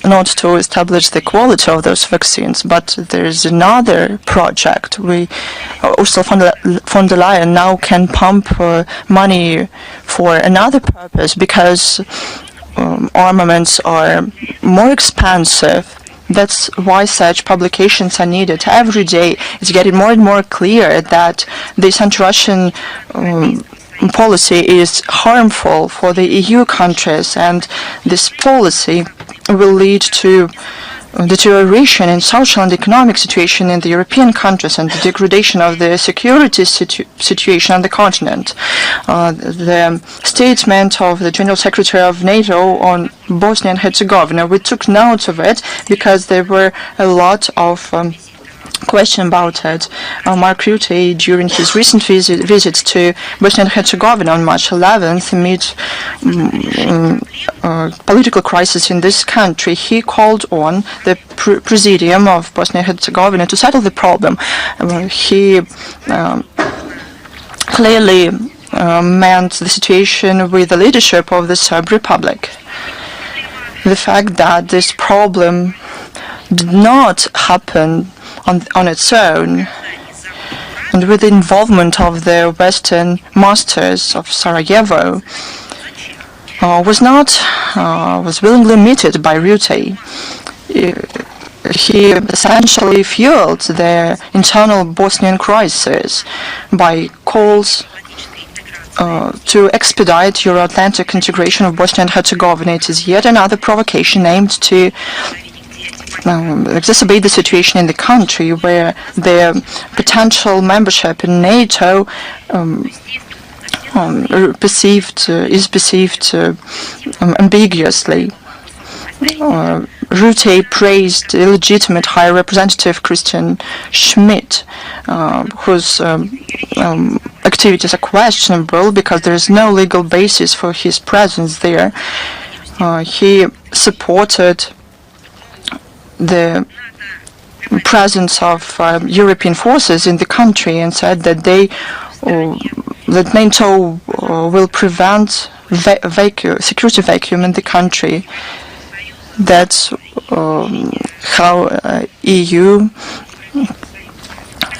not to establish the quality of those vaccines. But there is another project. Ursula von der Leyen now can pump money for another purpose, because armaments are more expensive. That's why such publications are needed. Every day it's getting more and more clear that this anti-Russian policy is harmful for the EU countries, and this policy will lead to deterioration in social and economic situation in the European countries and the degradation of the security situation on the continent. The statement of the General Secretary of NATO on Bosnia and Herzegovina, we took note of it because there were a lot of question about it. Mark Rutte, during his recent visit to Bosnia and Herzegovina on March 11th, amid political crisis in this country, he called on the Presidium of Bosnia and Herzegovina to settle the problem. He clearly meant the situation with the leadership of the Serb Republic. The fact that this problem did not happen on its own, and with the involvement of the Western masters of Sarajevo, was willingly admitted by Rutte. He essentially fueled the internal Bosnian crisis by calls to expedite Euro-Atlantic integration of Bosnia and Herzegovina. It is yet another provocation aimed to exacerbate the situation in the country, where their potential membership in NATO is perceived ambiguously. Rutte praised illegitimate High Representative Christian Schmidt, whose activities are questionable because there is no legal basis for his presence there. He supported the presence of European forces in the country and said that that NATO will prevent security vacuum in the country. That's how EU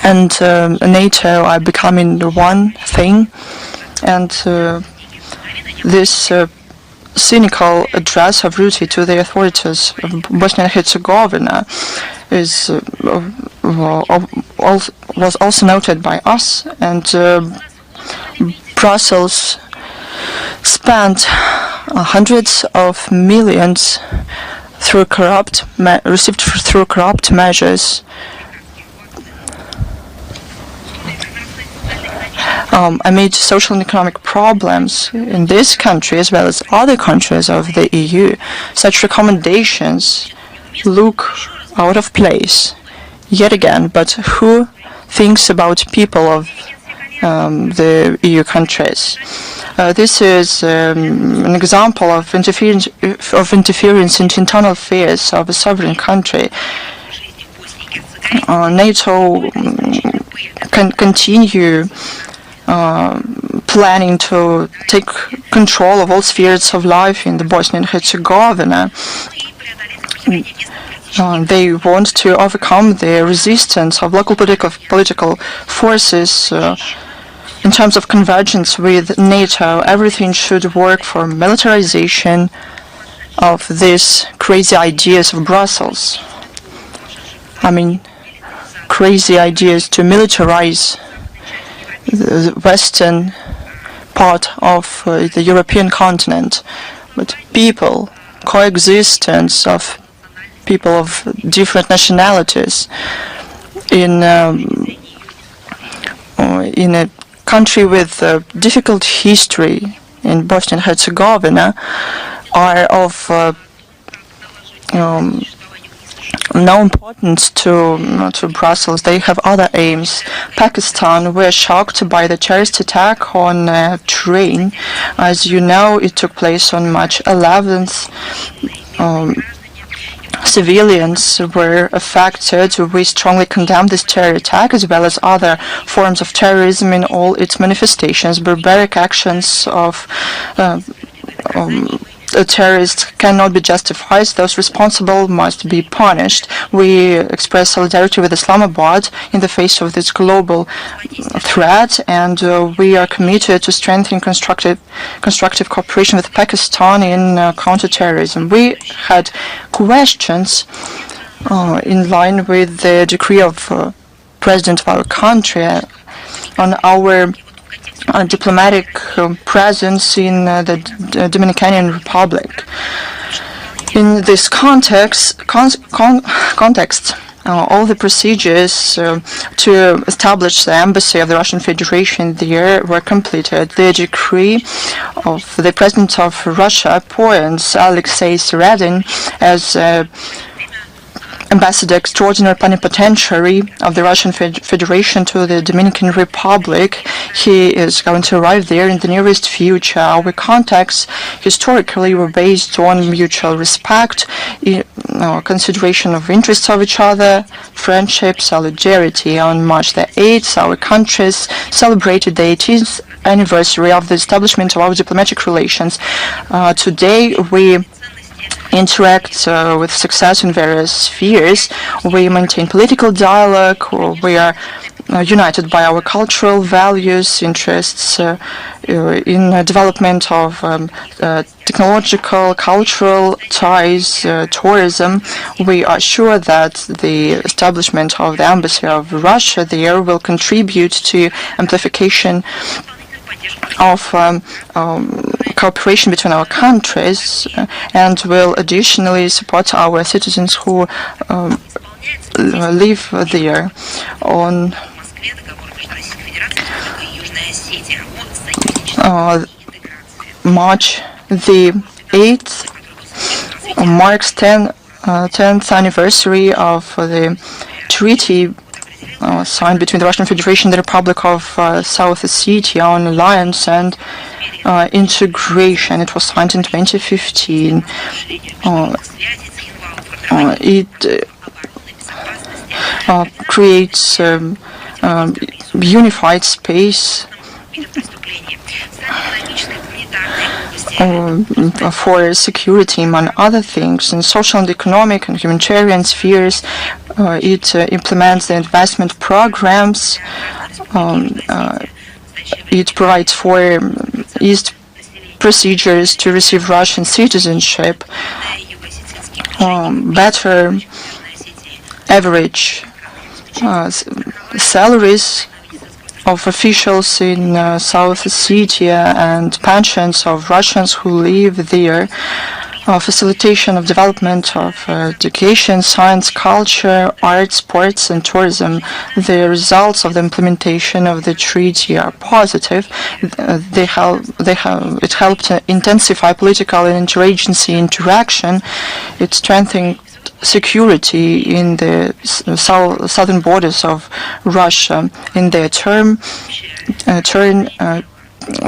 and NATO are becoming one thing, and this cynical address of Rutte to the authorities of Bosnia and Herzegovina was also noted by us, and Brussels spent hundreds of millions received through corrupt measures. Amid social and economic problems in this country as well as other countries of the EU, such recommendations look out of place yet again. But who thinks about people of the EU countries? This is an example of interference into internal affairs of a sovereign country. NATO can continue planning to take control of all spheres of life in the Bosnia and Herzegovina. They want to overcome the resistance of local political forces in terms of convergence with NATO. Everything should work for militarization of these crazy ideas of Brussels. I mean, crazy ideas to militarize the western part of the European continent. But coexistence of people of different nationalities in a country with a difficult history in Bosnia and Herzegovina are of no importance to Brussels. They have other aims. Pakistan were shocked by the terrorist attack on a train. As you know, it took place on March 11th. civilians were affected. We strongly condemn this terror attack as well as other forms of terrorism in all its manifestations. Barbaric actions of terrorists cannot be justified. Those responsible must be punished. We express solidarity with Islamabad in the face of this global threat, and we are committed to strengthening constructive cooperation with Pakistan in counterterrorism. We had questions in line with the decree of President of our country on our diplomatic presence in the Dominican Republic. In this context, all the procedures to establish the embassy of the Russian Federation there were completed. The decree of the President of Russia appoints Alexei Seredin as Ambassador Extraordinary Plenipotentiary of the Russian Federation to the Dominican Republic. He is going to arrive there in the nearest future. Our contacts historically were based on mutual respect, consideration of interests of each other, friendship, solidarity. On March the 8th, our countries celebrated the 18th anniversary of the establishment of our diplomatic relations. Today, we interact with success in various spheres. We maintain political dialogue. We are united by our cultural values, interests in development of technological, cultural ties, tourism. We are sure that the establishment of the Embassy of Russia there will contribute to amplification of cooperation between our countries and will additionally support our citizens who live there. On March the 8th marks 10th anniversary of the treaty signed between the Russian Federation and the Republic of South Ossetia on alliance and integration. It was signed in 2015. It creates unified space for security, among other things. In social and economic and humanitarian spheres, it implements the investment programs. It provides for eased procedures to receive Russian citizenship, better average salaries of officials in South Ossetia and pensions of Russians who live there, facilitation of development of education, science, culture, art, sports, and tourism. The results of the implementation of the treaty are positive. It helped intensify political and interagency interaction. It strengthened security in the southern borders of Russia. In their turn,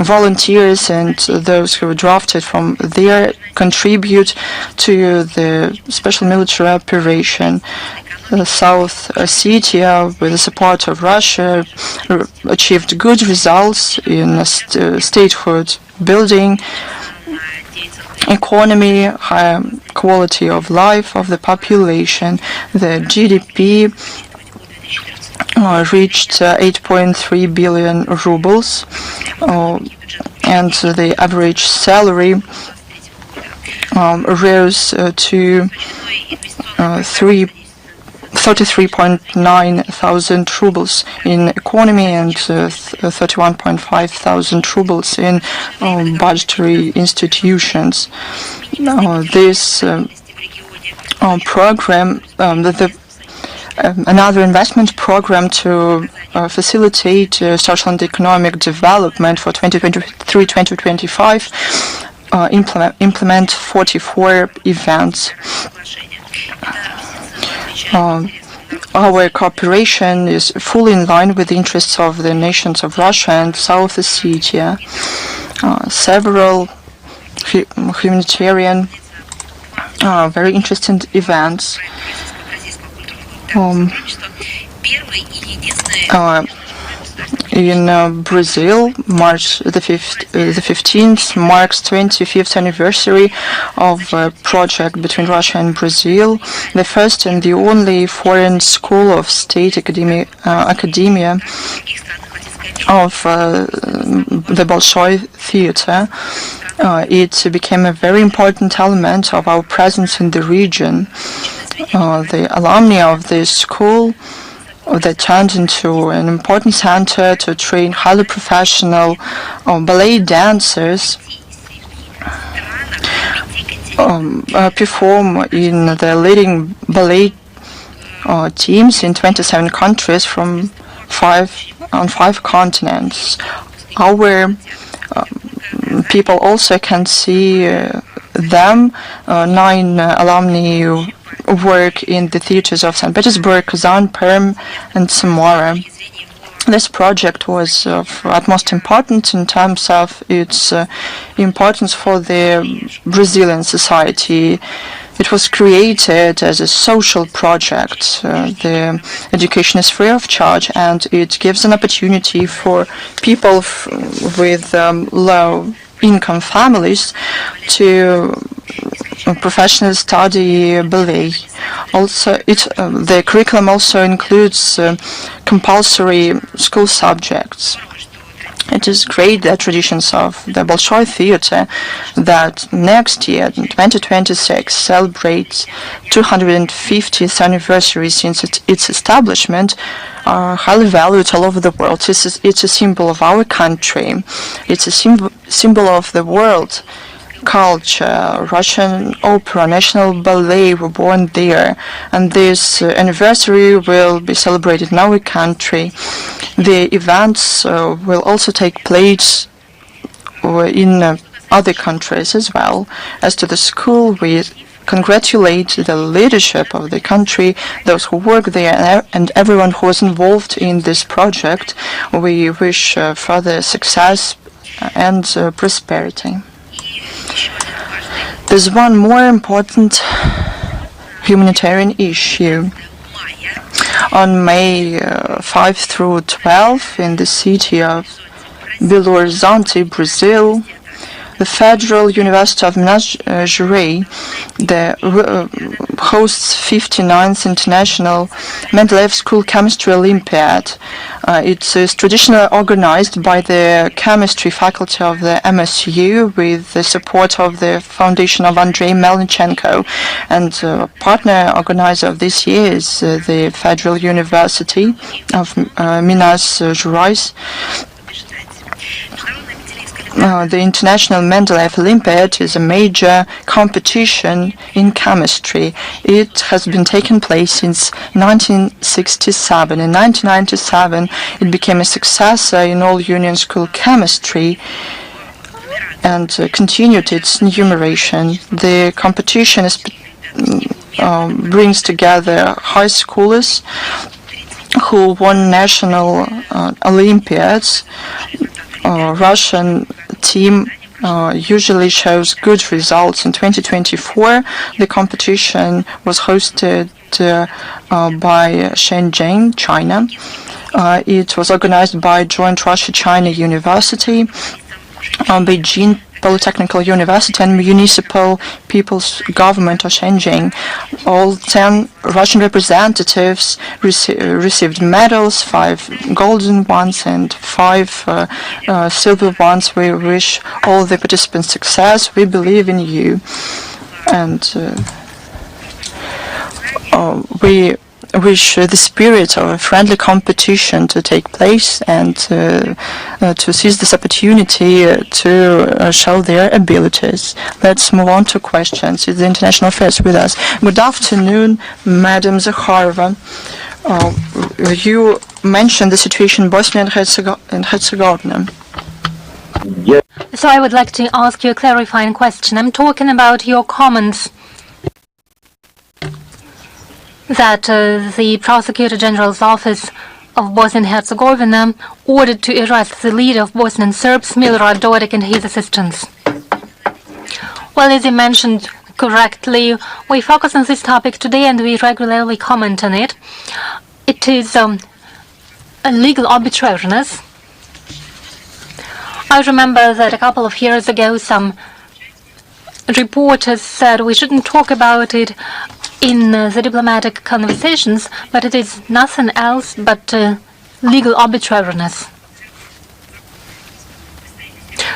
volunteers and those who were drafted from there contribute to the special military operation. South Ossetia, with the support of Russia, achieved good results in statehood building, economy, high quality of life of the population. The GDP reached 8.3 billion rubles, and the average salary rose to 33.9 thousand rubles in economy and 31.5 thousand rubles in budgetary institutions. This program, another investment program to facilitate social and economic development for 2023-2025, implement 44 events. Our cooperation is fully in line with the interests of the nations of Russia and South Ossetia. Several humanitarian very interesting events. In Brazil, March the 15th marks 25th anniversary of a project between Russia and Brazil, the first and the only foreign school of state academia of the Bolshoi Theater. It became a very important element of our presence in the region. The alumni of this school that turned into an important center to train highly professional ballet dancers perform in the leading ballet teams in 27 countries from 5 continents. Our people also can see them. 9 alumni work in the theaters of St. Petersburg, Kazan, Perm, and Samara. This project was of utmost importance in terms of its importance for the Brazilian society. It was created as a social project. The education is free of charge, and it gives an opportunity for people with low-income families to professionally study ballet. Also, the curriculum also includes compulsory school subjects. It is great that traditions of the Bolshoi Theater that next year, in 2026, celebrates 250th anniversary since its establishment are highly valued all over the world. It's a symbol of our country. It's a symbol of the world culture. Russian opera, national ballet were born there, and this anniversary will be celebrated in our country. The events will also take place in other countries as well. As to the school, we congratulate the leadership of the country, those who work there, and everyone who was involved in this project. We wish further success and prosperity. There's one more important humanitarian issue. On May 5 through 12, in the city of Belo Horizonte, Brazil, the Federal University of Minas Gerais hosts 59th International Mendeleev School Chemistry Olympiad. It is traditionally organized by the chemistry faculty of the MSU with the support of the foundation of Andrei Melnichenko. And partner organizer of this year is the Federal University of Minas Gerais. The International Mendeleev Olympiad is a major competition in chemistry. It has been taking place since 1967. In 1997, it became a successor in all Union School chemistry and continued its enumeration. The competition brings together high schoolers who won national Olympiads. Russian team usually shows good results. In 2024, the competition was hosted by Shenzhen, China. It was organized by Joint Russia-China University, Beijing Polytechnical University, and Municipal People's Government of Shenzhen. All 10 Russian representatives received medals, 5 golden ones and 5 silver ones. We wish all the participants success. We believe in you. And we wish the spirit of a friendly competition to take place and to seize this opportunity to show their abilities. Let's move on to questions. It's the International Affairs with us. Good afternoon, Madam Zakharova. You mentioned the situation in Bosnia and Herzegovina. Yes. So I would like to ask you a clarifying question. I'm talking about your comments that the Prosecutor General's Office of Bosnia and Herzegovina ordered to arrest the leader of Bosnian Serbs, Milorad Dodik, and his assistants. Well, as you mentioned, correctly. We focus on this topic today and we regularly comment on it. It is a legal arbitrariness. I remember that a couple of years ago some reporters said we shouldn't talk about it in the diplomatic conversations, but it is nothing else but legal arbitrariness.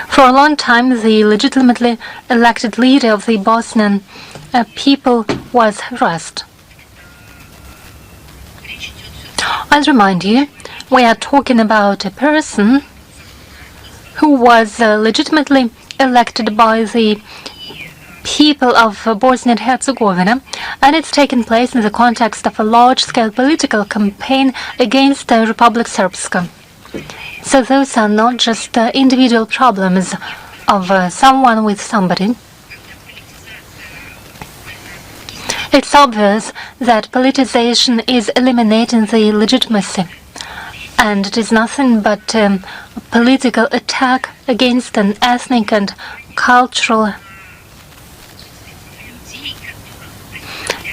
For a long time, the legitimately elected leader of the Bosnian people was harassed. I'll remind you, we are talking about a person who was legitimately elected by the people of Bosnia and Herzegovina, and it's taken place in the context of a large-scale political campaign against the Republic Srpska. So those are not just individual problems of someone with somebody. It's obvious that politicization is eliminating the legitimacy, and it is nothing but a political attack against an ethnic and cultural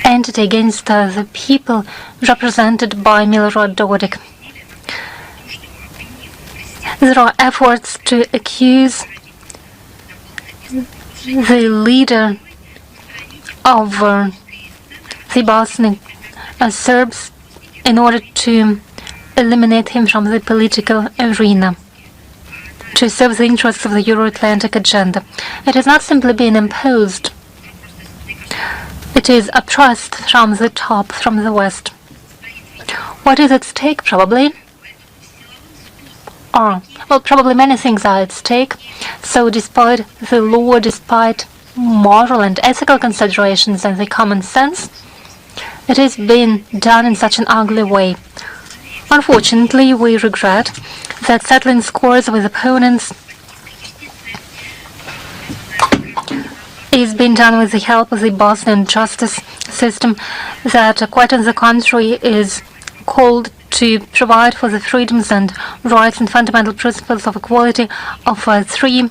entity, against the people represented by Milorad Dodik. There are efforts to accuse the leader of the Bosnian Serbs in order to eliminate him from the political arena, to serve the interests of the Euro-Atlantic agenda. It has not simply been imposed. It is a trust from the top, from the West. What is at stake, probably? Probably many things are at stake. So despite the law, despite moral and ethical considerations and the common sense, it is being done in such an ugly way. Unfortunately, we regret that settling scores with opponents is being done with the help of the Bosnian justice system that, quite on the contrary, is called to provide for the freedoms and rights and fundamental principles of equality of three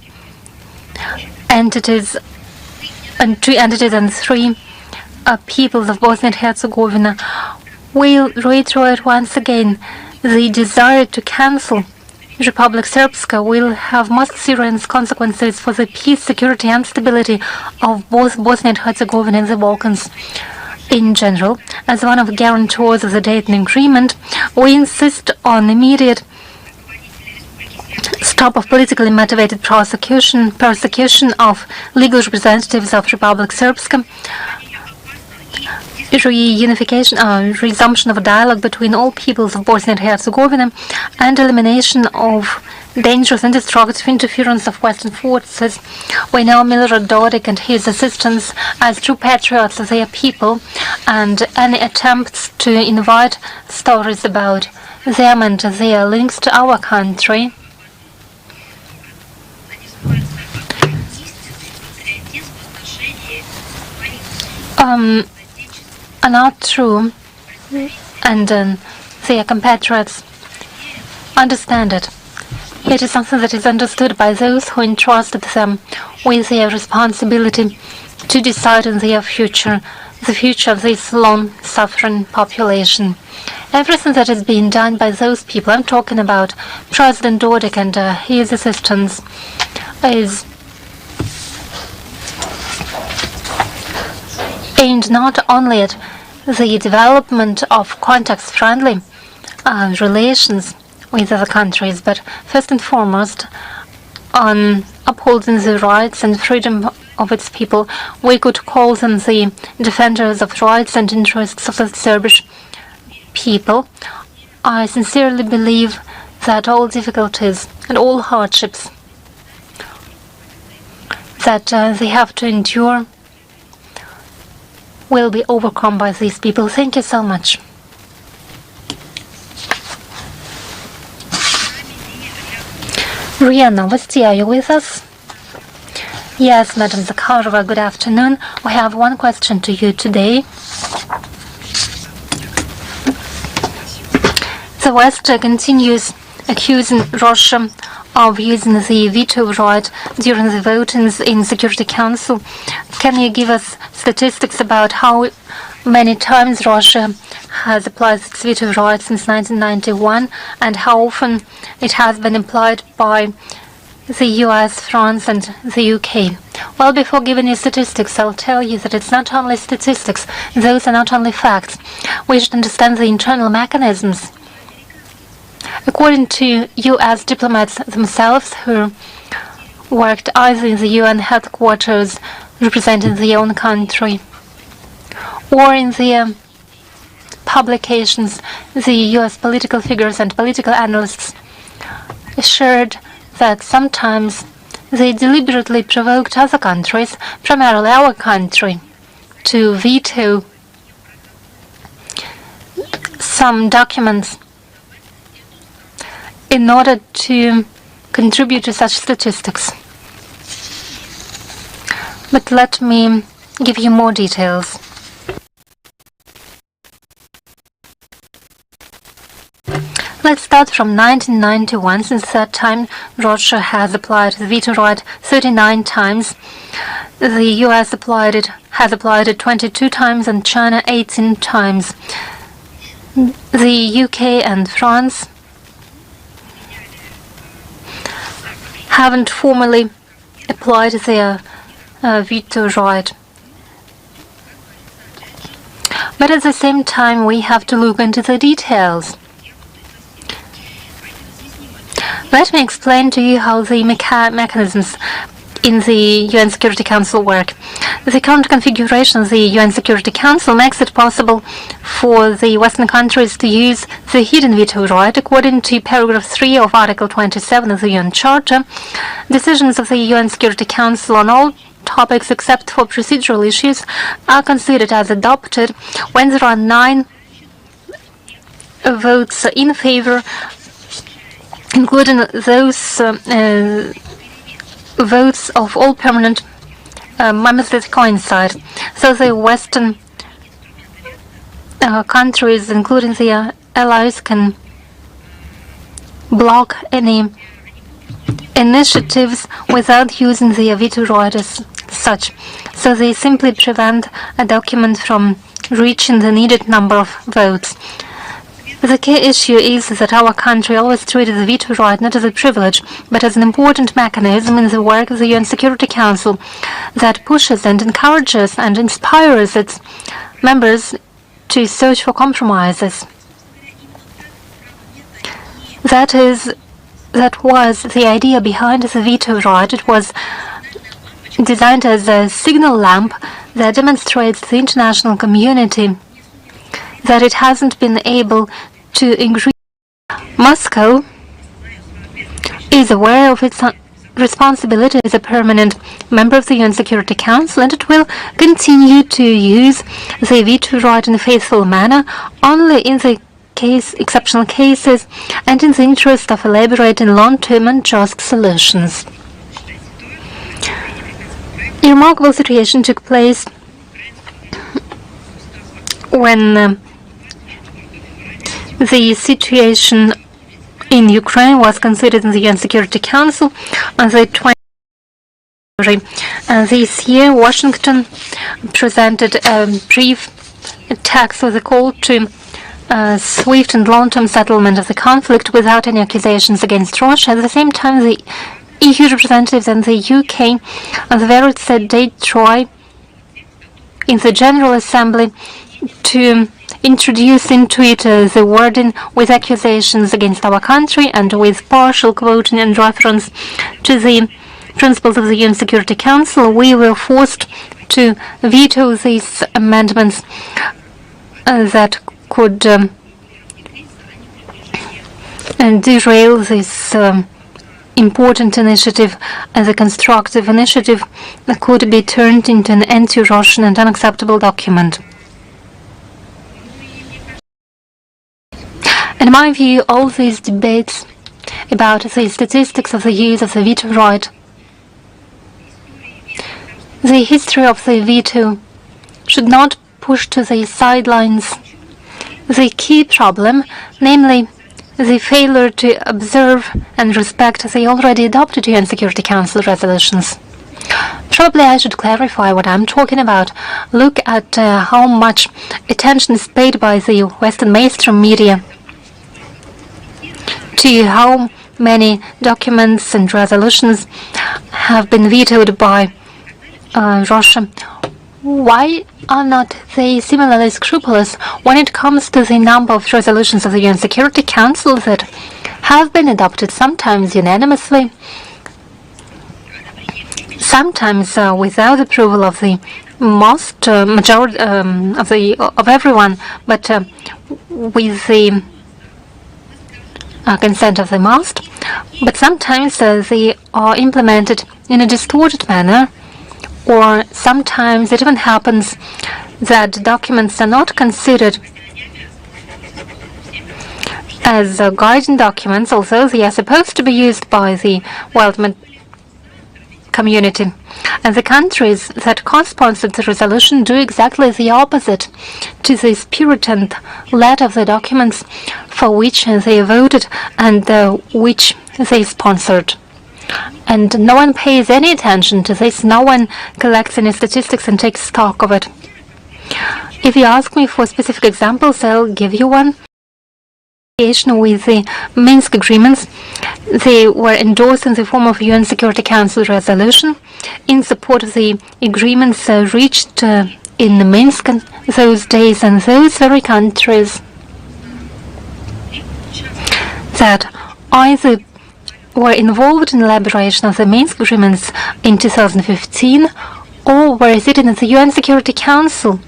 entities and two entities and three peoples of Bosnia and Herzegovina. We'll reiterate once again the desire to cancel Republic Srpska will have most serious consequences for the peace, security and stability of both Bosnia and Herzegovina and the Balkans in general. As one of the guarantors of the Dayton Agreement, we insist on immediate stop of politically motivated persecution of legal representatives of Republic Srpska, reunification, resumption of dialogue between all peoples of Bosnia and Herzegovina, and elimination of dangerous and destructive interference of Western forces. We know Milorad Dodik and his assistants as true patriots of their people, and any attempts to invite stories about them and their links to our country are not true, and their compatriots understand it. It is something that is understood by those who entrusted them with their responsibility to decide on their future, the future of this long-suffering population. Everything that is being done by those people, I'm talking about President Dodik and his assistants, is aimed not only at the development of context-friendly relations with other countries, but first and foremost on upholding the rights and freedom of its people. We could call them the defenders of rights and interests of the Serbian people. I sincerely believe that all difficulties and all hardships that they have to endure will be overcome by these people. Thank you so much. Ria Novosti, are you with us? Yes, Madam Zakharova, good afternoon. We have one question to you today. The West continues accusing Russia of using the veto right during the votings in Security Council. Can you give us statistics about how many times Russia has applied its veto right since 1991 and how often it has been applied by the US, France and the UK? Well, before giving you statistics, I'll tell you that it's not only statistics, those are not only facts. We should understand the internal mechanisms. According to US diplomats themselves who worked either in the UN headquarters representing their own country or in their publications, the US political figures and political analysts assured that sometimes they deliberately provoked other countries, primarily our country, to veto some documents in order to contribute to such statistics. But let me give you more details. Let's start from 1991. Since that time, Russia has applied the veto right 39 times. The US has applied it 22 times and China 18 times. The UK and France haven't formally applied their veto right. But at the same time, we have to look into the details. Let me explain to you how the mechanisms in the UN Security Council work. The current configuration of the UN Security Council makes it possible for the Western countries to use the hidden veto right. According to paragraph 3 of Article 27 of the UN Charter, decisions of the UN Security Council on all topics except for procedural issues are considered as adopted when there are 9 votes in favor, including those votes of all permanent members that coincide. So the Western countries, including their allies, can block any initiatives without using their veto right as such. So they simply prevent a document from reaching the needed number of votes. The key issue is that our country always treated the veto right not as a privilege, but as an important mechanism in the work of the UN Security Council that pushes and encourages and inspires its members to search for compromises. That was the idea behind the veto right. It was designed as a signal lamp that demonstrates to the international community that it hasn't been able to agree. Moscow is aware of its responsibility as a permanent member of the UN Security Council, and it will continue to use the veto right in a faithful manner only in the exceptional cases and in the interest of elaborating long-term and just solutions. A remarkable situation took place when the situation in Ukraine was considered in the UN Security Council on the 20th of February. This year, Washington presented a brief text with a call to swift and long-term settlement of the conflict without any accusations against Russia. At the same time, the EU representatives and the UK on the very set date try in the General Assembly to introduce into it the wording with accusations against our country and with partial quoting and reference to the principles of the UN Security Council. We were forced to veto these amendments that could derail this important initiative as a constructive initiative that could be turned into an anti-Russian and unacceptable document. In my view, all these debates about the statistics of the use of the veto right, the history of the veto, should not push to the sidelines the key problem, namely the failure to observe and respect the already adopted UN Security Council resolutions. Probably I should clarify what I'm talking about. Look at how much attention is paid by the Western mainstream media to how many documents and resolutions have been vetoed by Russia. Why are not they similarly scrupulous when it comes to the number of resolutions of the UN Security Council that have been adopted, sometimes unanimously, sometimes without approval of the majority of everyone, but with the consent of the most. But sometimes they are implemented in a distorted manner, or sometimes it even happens that documents are not considered as guiding documents, although they are supposed to be used by the world community. And the countries that co-sponsored the resolution do exactly the opposite to the spirit and letter of the documents for which they voted and which they sponsored. And no one pays any attention to this. No one collects any statistics and takes stock of it. If you ask me for specific examples, I'll give you one. With the Minsk agreements, they were endorsed in the form of UN Security Council resolution in support of the agreements reached in Minsk in those days, and those very countries that either were involved in the elaboration of the Minsk agreements in 2015 or were sitting in the UN Security Council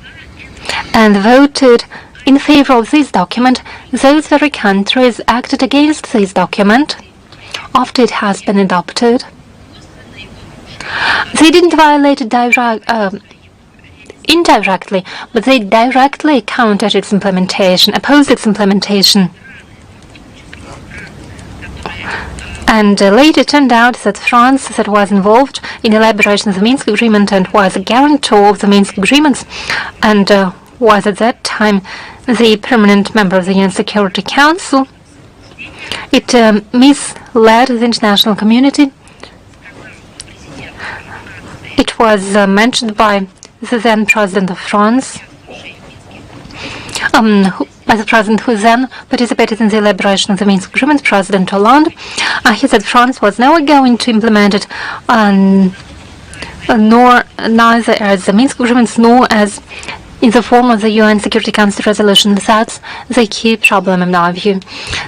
and voted in favor of this document, those very countries acted against this document after it has been adopted. They didn't violate it indirectly, but they directly countered its implementation, opposed its implementation. And later it turned out that France, that was involved in elaboration of the Minsk Agreement and was a guarantor of the Minsk Agreements, and was at that time the permanent member of the UN Security Council, it misled the international community. It was mentioned by the then President of France, by the President who then participated in the elaboration of the Minsk Agreement, President Hollande. He said France was never going to implement it, neither as the Minsk Agreements nor as in the form of the UN Security Council resolution. That's the key problem in our view.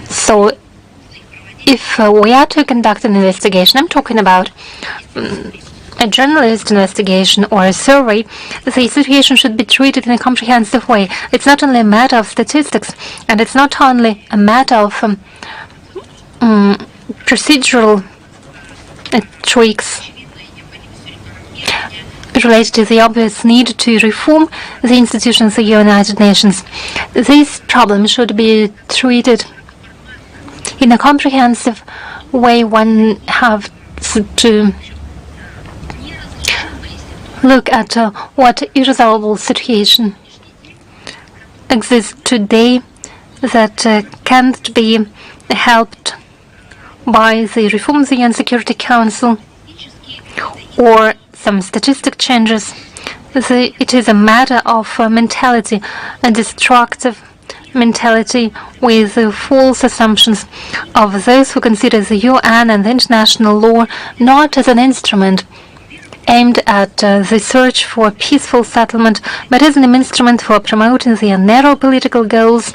So if we are to conduct an investigation, I'm talking about a journalist investigation or a survey, the situation should be treated in a comprehensive way. It's not only a matter of statistics, and it's not only a matter of procedural tricks related to the obvious need to reform the institutions of the United Nations. This problem should be treated in a comprehensive way. One have to look at what irresolvable situation exists today that can't be helped by the reform of the UN Security Council or some statistic changes. It is a matter of mentality, a destructive mentality with false assumptions of those who consider the UN and the international law not as an instrument aimed at the search for a peaceful settlement, but as an instrument for promoting their narrow political goals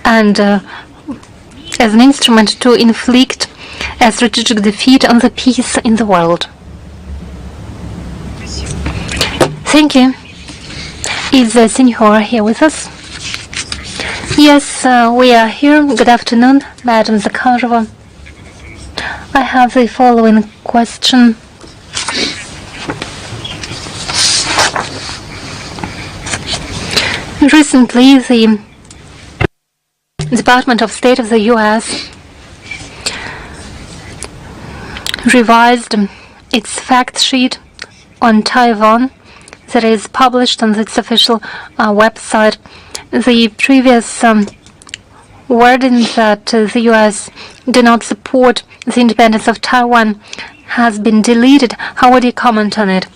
and as an instrument to inflict a strategic defeat on the peace in the world. Thank you. Is Senor here with us? Yes, we are here. Good afternoon, Madam Zakharova. I have the following question. Recently, the Department of State of the U.S. revised its fact sheet on Taiwan that is published on its official website. The previous wording that the U.S. do not support the independence of Taiwan has been deleted. How would you comment on it?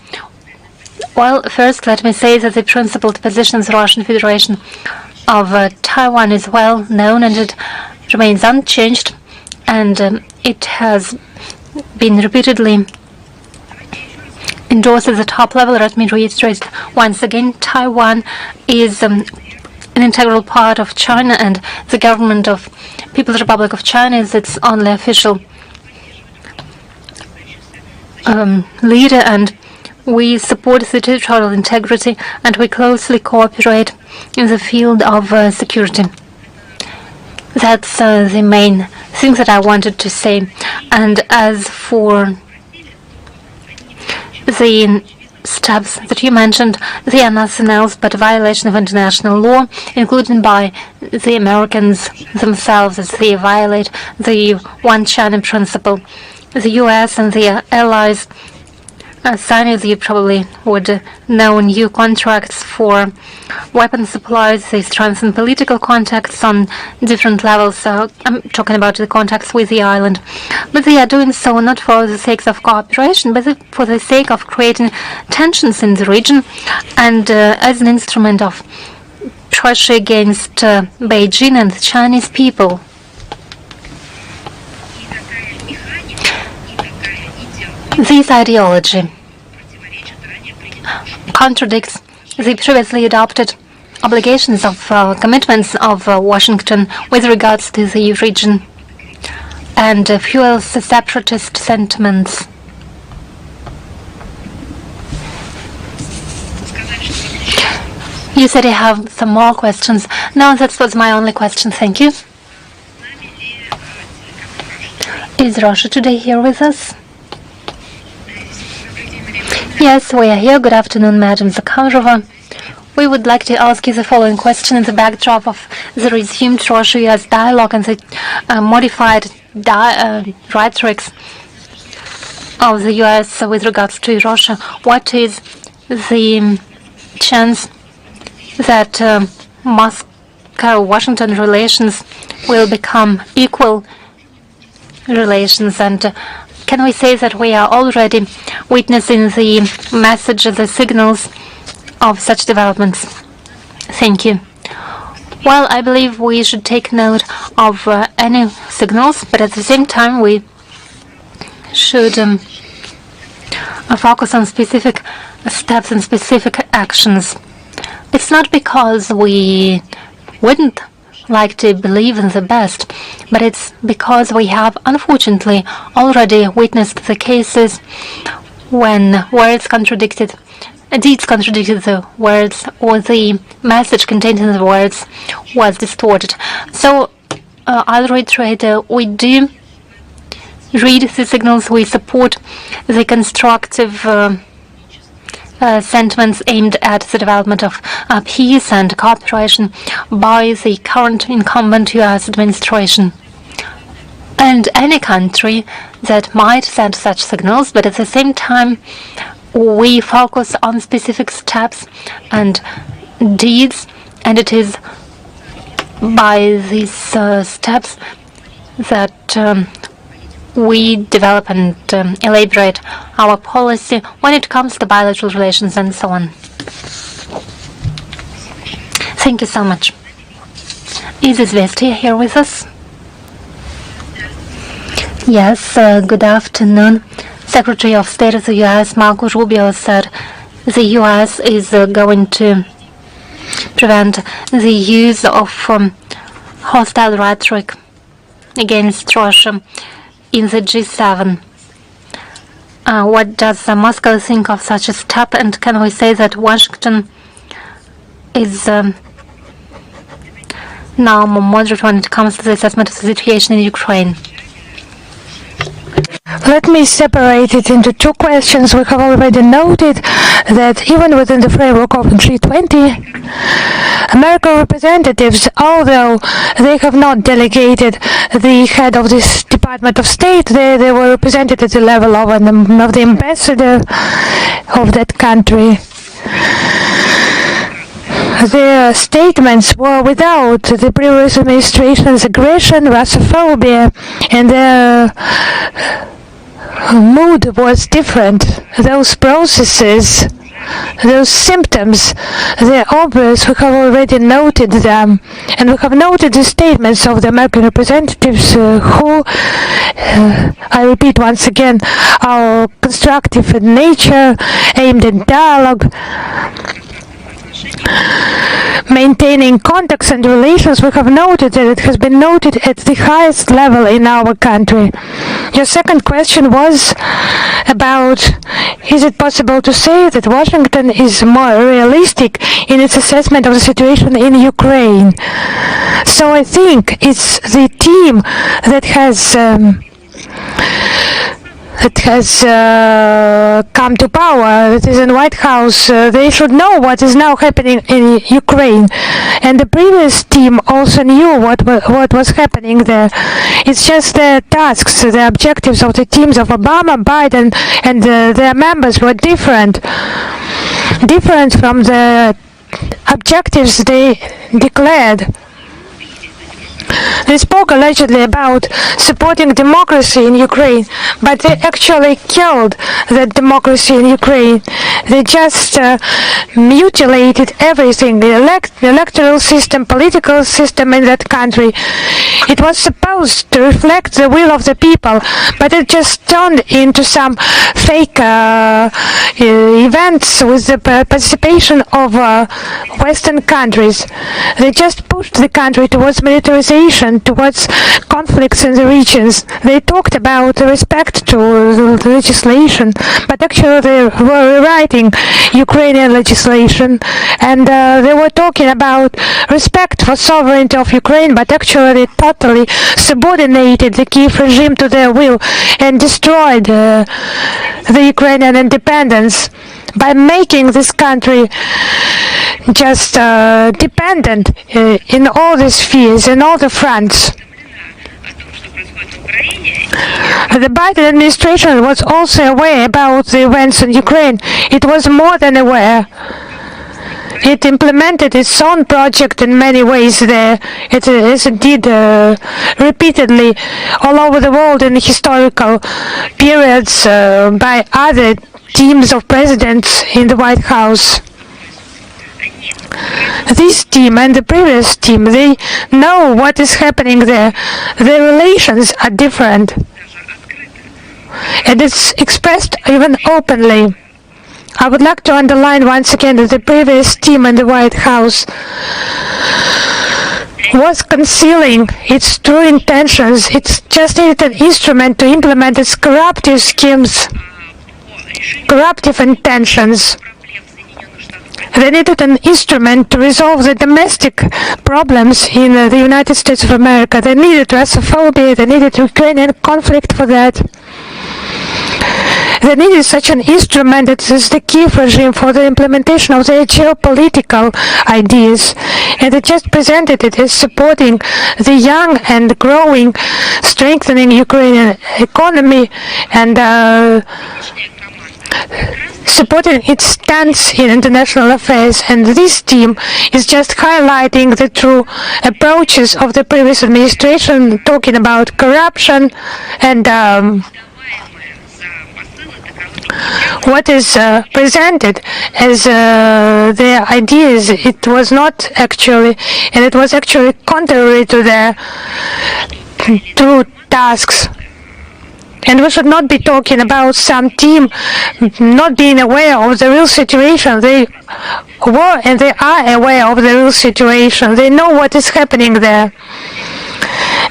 Well, first, let me say that the principled position of the Russian Federation of Taiwan is well known and it remains unchanged, and it has been repeatedly endorsed at the top level. Let me reiterate once again, Taiwan is an integral part of China, and the government of People's Republic of China is its only official leader, and we support the territorial integrity and we closely cooperate in the field of security. That's the main thing that I wanted to say. And as for the steps that you mentioned, they are nothing else but a violation of international law, including by the Americans themselves, as they violate the One China principle. The U.S. and their allies signed, as you probably would know, new contracts for weapon supplies. They strengthen political contacts on different levels. So I'm talking about the contacts with the island. But they are doing so not for the sake of cooperation, but for the sake of creating tensions in the region and as an instrument of pressure against Beijing and the Chinese people. This ideology contradicts the previously adopted obligations of commitments of Washington with regards to the region and fuels the separatist sentiments. You said you have some more questions. No, that was my only question. Thank you. Is Russia today here with us? Yes, we are here. Good afternoon, Madam Zakharova. We would like to ask you the following question in the backdrop of the resumed Russia-US dialogue and the modified rhetorics of the US with regards to Russia. What is the chance that Moscow-Washington relations will become equal relations, and can we say that we are already witnessing the message, the signals of such developments? Thank you. Well, I believe we should take note of any signals, but at the same time we should focus on specific steps and specific actions. It's not because we wouldn't like to believe in the best, but it's because we have unfortunately already witnessed the cases when words contradicted, deeds contradicted the words, or the message contained in the words was distorted. So I'll reiterate, we do read the signals, we support the constructive sentiments aimed at the development of peace and cooperation by the current incumbent U.S. administration. And any country that might send such signals, but at the same time we focus on specific steps and deeds, and it is by these steps that we develop and elaborate our policy when it comes to bilateral relations and so on. Thank you so much. Is Izvestia here with us? Yes, good afternoon. Secretary of State of the U.S. Marco Rubio said the U.S. is going to prevent the use of hostile rhetoric against Russia in the G7. What does Moscow think of such a step, and can we say that Washington is now more moderate when it comes to the assessment of the situation in Ukraine? Let me separate it into two questions. We have already noted that even within the framework of G20, American representatives, although they have not delegated the head of this Department of State, they were represented at the level of the ambassador of that country. their statements were without the previous administration's aggression, Russophobia, and their mood was different. Those processes, those symptoms, they're obvious. We have already noted them, and we have noted the statements of the American representatives who, I repeat once again, are constructive in nature, aimed at dialogue, maintaining contacts and relations. We have noted that it has been noted at the highest level in our country. Your second question was about, is it possible to say that Washington is more realistic in its assessment of the situation in Ukraine? So I think it's the team that has come to power, that is in White House. They should know what is now happening in Ukraine, and the previous team also knew what was happening there. It's just the tasks, the objectives of the teams of Obama, Biden, and their members were different from the objectives they declared. They spoke allegedly about supporting democracy in Ukraine, but they actually killed that democracy in Ukraine. They just mutilated everything, the electoral system, political system in that country. It was supposed to reflect the will of the people, but it just turned into some fake events with the participation of Western countries. They just pushed the country towards militarization, towards conflicts in the regions. They talked about respect to the legislation, but actually they were rewriting Ukrainian legislation, and they were talking about respect for sovereignty of Ukraine, but actually they totally subordinated the Kiev regime to their will and destroyed the Ukrainian independence by making this country just dependent in all the spheres, in all the fronts. The Biden administration was also aware about the events in Ukraine. It was more than aware. It implemented its own project in many ways there. It is indeed repeatedly all over the world in historical periods by other teams of presidents in the White House. This team and the previous team, they know what is happening there. Their relations are different, and it's expressed even openly. I would like to underline once again that the previous team in the White House was concealing its true intentions. It's just needed an instrument to implement its corruptive schemes, corruptive intentions. They needed an instrument to resolve the domestic problems in the United States of America. They needed Russophobia, they needed Ukrainian conflict for that. They needed such an instrument that is the Kiev regime for the implementation of their geopolitical ideas. And they just presented it as supporting the young and growing, strengthening Ukrainian economy and supporting its stance in international affairs. And this team is just highlighting the true approaches of the previous administration, talking about corruption and what is presented as their ideas. It was not actually, and it was actually contrary to their true tasks. And we should not be talking about some team not being aware of the real situation. They were and they are aware of the real situation. They know what is happening there.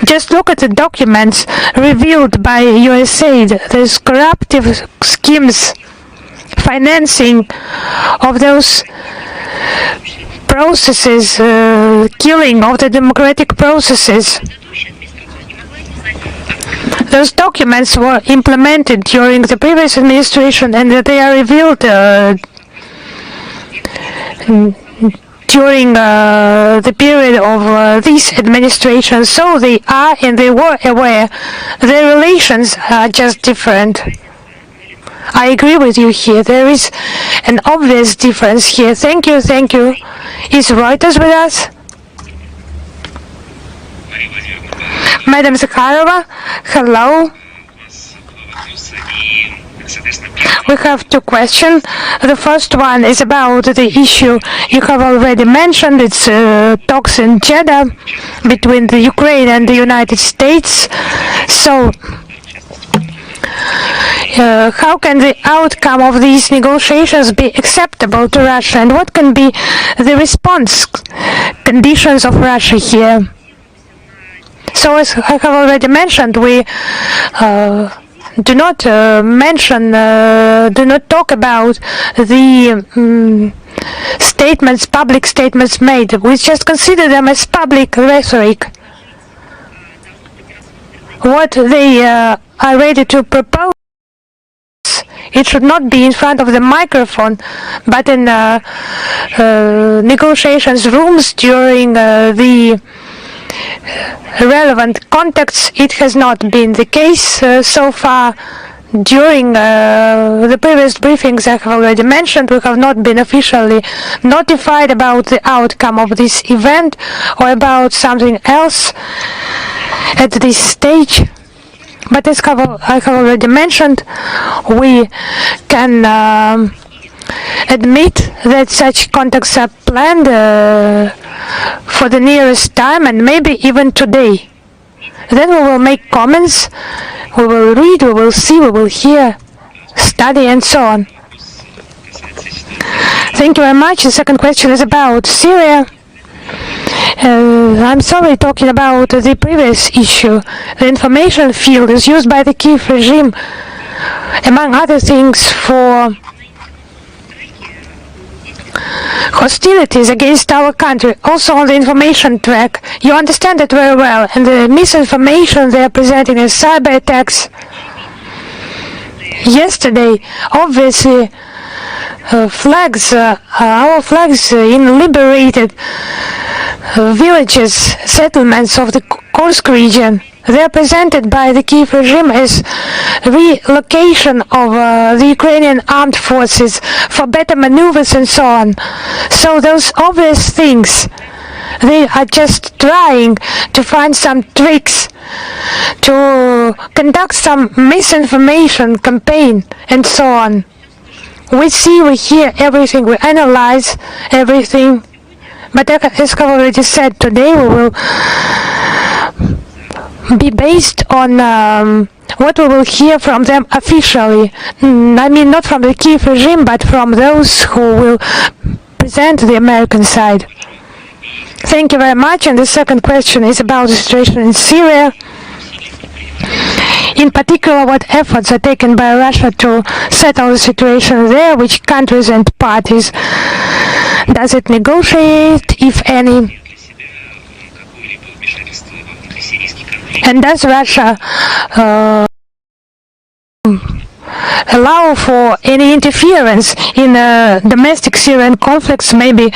Just look at the documents revealed by USAID. There's corruptive schemes, financing of those processes, killing of the democratic processes. Those documents were implemented during the previous administration, and they are revealed during the period of this administration. So they are and they were aware. Their relations are just different. I agree with you here. There is an obvious difference here. Thank you, thank you. Is Reuters with us? Madam Zakharova, hello. We have two questions. The first one is about the issue you have already mentioned. It's talks in Jeddah between the Ukraine and the United States. So, how can the outcome of these negotiations be acceptable to Russia, and what can be the response conditions of Russia here? So, as I have already mentioned, we do not talk about the statements, public statements made. We just consider them as public rhetoric. What they are ready to propose, it should not be in front of the microphone, but in negotiations rooms during the relevant contacts. It has not been the case so far. During the previous briefings I have already mentioned, we have not been officially notified about the outcome of this event or about something else at this stage. But as I have already mentioned, we can admit that such contacts are planned for the nearest time, and maybe even today. Then we will make comments, we will read, we will see, we will hear, study, and so on. Thank you very much. The second question is about Syria. I'm sorry, talking about the previous issue. The information field is used by the Kiev regime, among other things, for hostilities against our country, also on the information track. You understand it very well, and the misinformation they are presenting as cyber attacks. Yesterday, obviously, our flags in liberated villages, settlements of the Kursk region, they are presented by the Kiev regime as relocation of the Ukrainian armed forces for better maneuvers and so on. So those obvious things, they are just trying to find some tricks to conduct some misinformation campaign and so on. We see, we hear everything, we analyze everything. But as I already said, today we will be based on what we will hear from them officially. I mean, not from the Kiev regime, but from those who will present the American side. Thank you very much. And the second question is about the situation in Syria. In particular, what efforts are taken by Russia to settle the situation there, which countries and parties does it negotiate, if any? And does Russia allow for any interference in domestic Syrian conflicts? Maybe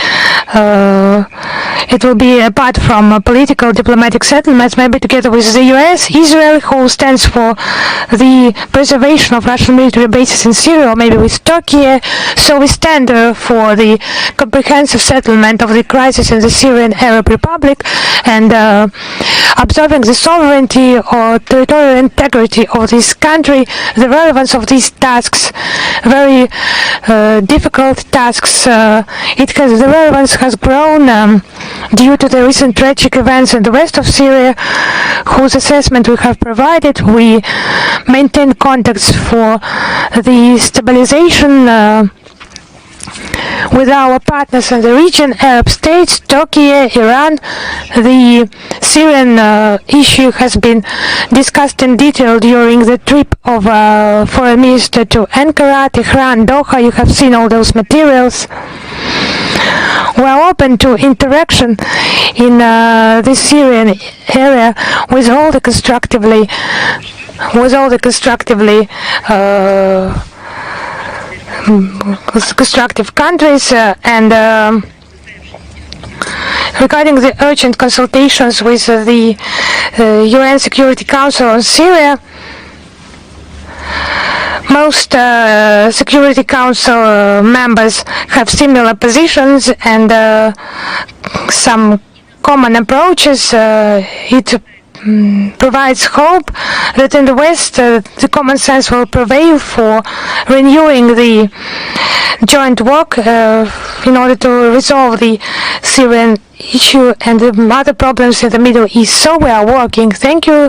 it will be apart from political diplomatic settlements, maybe together with the US, Israel, who stands for the preservation of Russian military bases in Syria, or maybe with Turkey. So we stand for the comprehensive settlement of the crisis in the Syrian Arab Republic and observing the sovereignty or territorial integrity of this country, the relevance of these tasks, very difficult tasks. The relevance has grown due to the recent tragic events in the west of Syria, whose assessment we have provided. We maintain contacts for the stabilization with our partners in the region, Arab states, Turkey, Iran. The Syrian issue has been discussed in detail during the trip of Foreign Minister to Ankara, Tehran, Doha. You have seen all those materials. We are open to interaction in the Syrian area with all the constructively constructive countries, and regarding the urgent consultations with the UN Security Council on Syria, most Security Council members have similar positions and some common approaches. It provides hope that in the West the common sense will prevail for renewing the joint work in order to resolve the Syrian issue and the other problems in the Middle East. So we are working. Thank you.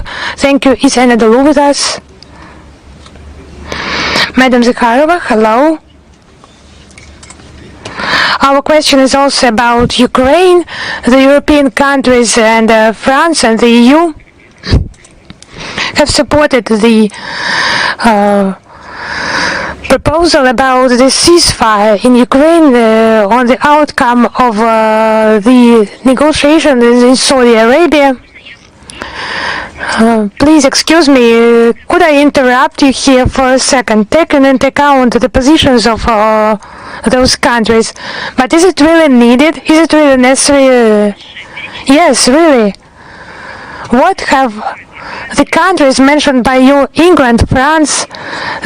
Thank you. Is Anna Delu with us? Madam Zakharova, hello. Our question is also about Ukraine, the European countries and France and the EU have supported the proposal about the ceasefire in Ukraine on the outcome of the negotiations in Saudi Arabia. Please excuse me, could I interrupt you here for a second, taking into account the positions of those countries, but is it really needed? Is it really necessary? Yes, really. What have the countries mentioned by you, England, France,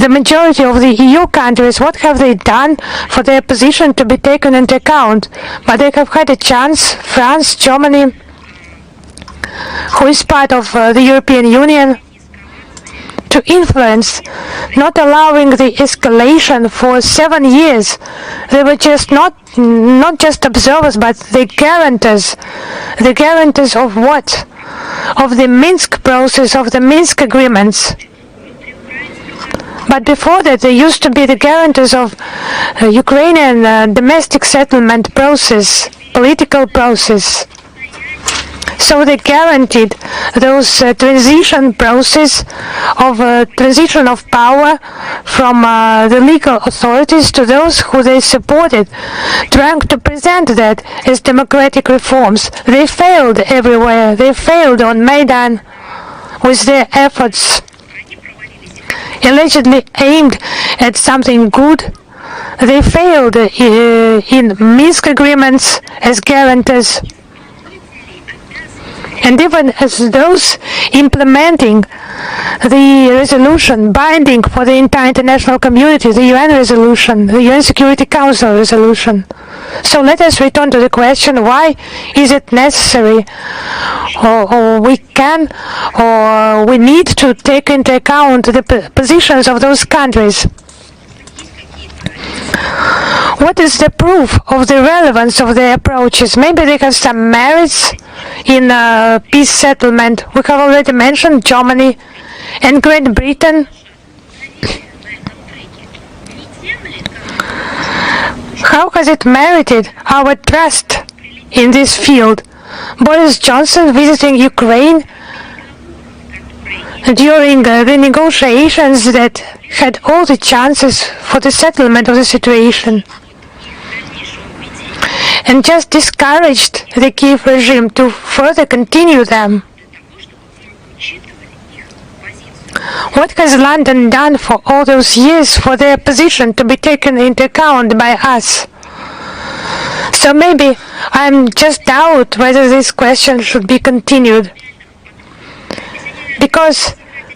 the majority of the EU countries, what have they done for their position to be taken into account? But they have had a chance, France, Germany, who is part of the European Union, to influence, not allowing the escalation for 7 years. They were just not just observers, but the guarantors. The guarantors of what? Of the Minsk process, of the Minsk agreements. But before that, they used to be the guarantors of Ukrainian domestic settlement process, political process. So they guaranteed those transition process of transition of power from the legal authorities to those who they supported, trying to present that as democratic reforms. They failed everywhere. They failed on Maidan with their efforts allegedly aimed at something good. They failed in Minsk agreements as guarantors. And even as those implementing the resolution binding for the entire international community, the UN resolution, the UN Security Council resolution. So let us return to the question, why is it necessary, or we can, or we need to take into account the positions of those countries? What is the proof of the relevance of their approaches? Maybe they have some merits in peace settlement. We have already mentioned Germany and Great Britain. How has it merited our trust in this field? Boris Johnson visiting Ukraine during the negotiations that had all the chances for the settlement of the situation, and just discouraged the Kiev regime to further continue them. What has London done for all those years for their position to be taken into account by us? So maybe I'm just doubt whether this question should be continued, because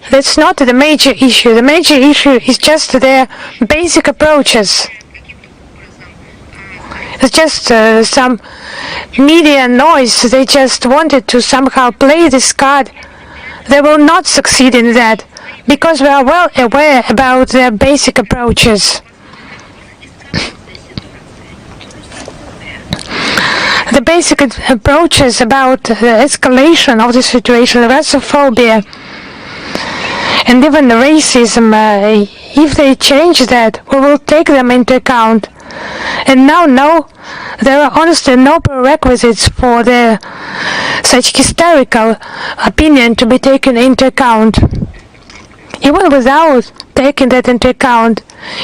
that's not the major issue. The major issue is just their basic approaches. It's just some media noise. They just wanted to somehow play this card. They will not succeed in that, because we are well aware about their basic approaches. The basic approaches about the escalation of the situation, Russophobia, and even racism, if they change that, we will take them into account. And now, no, there are honestly no prerequisites for the such hysterical opinion to be taken into account. Even without taking that into account,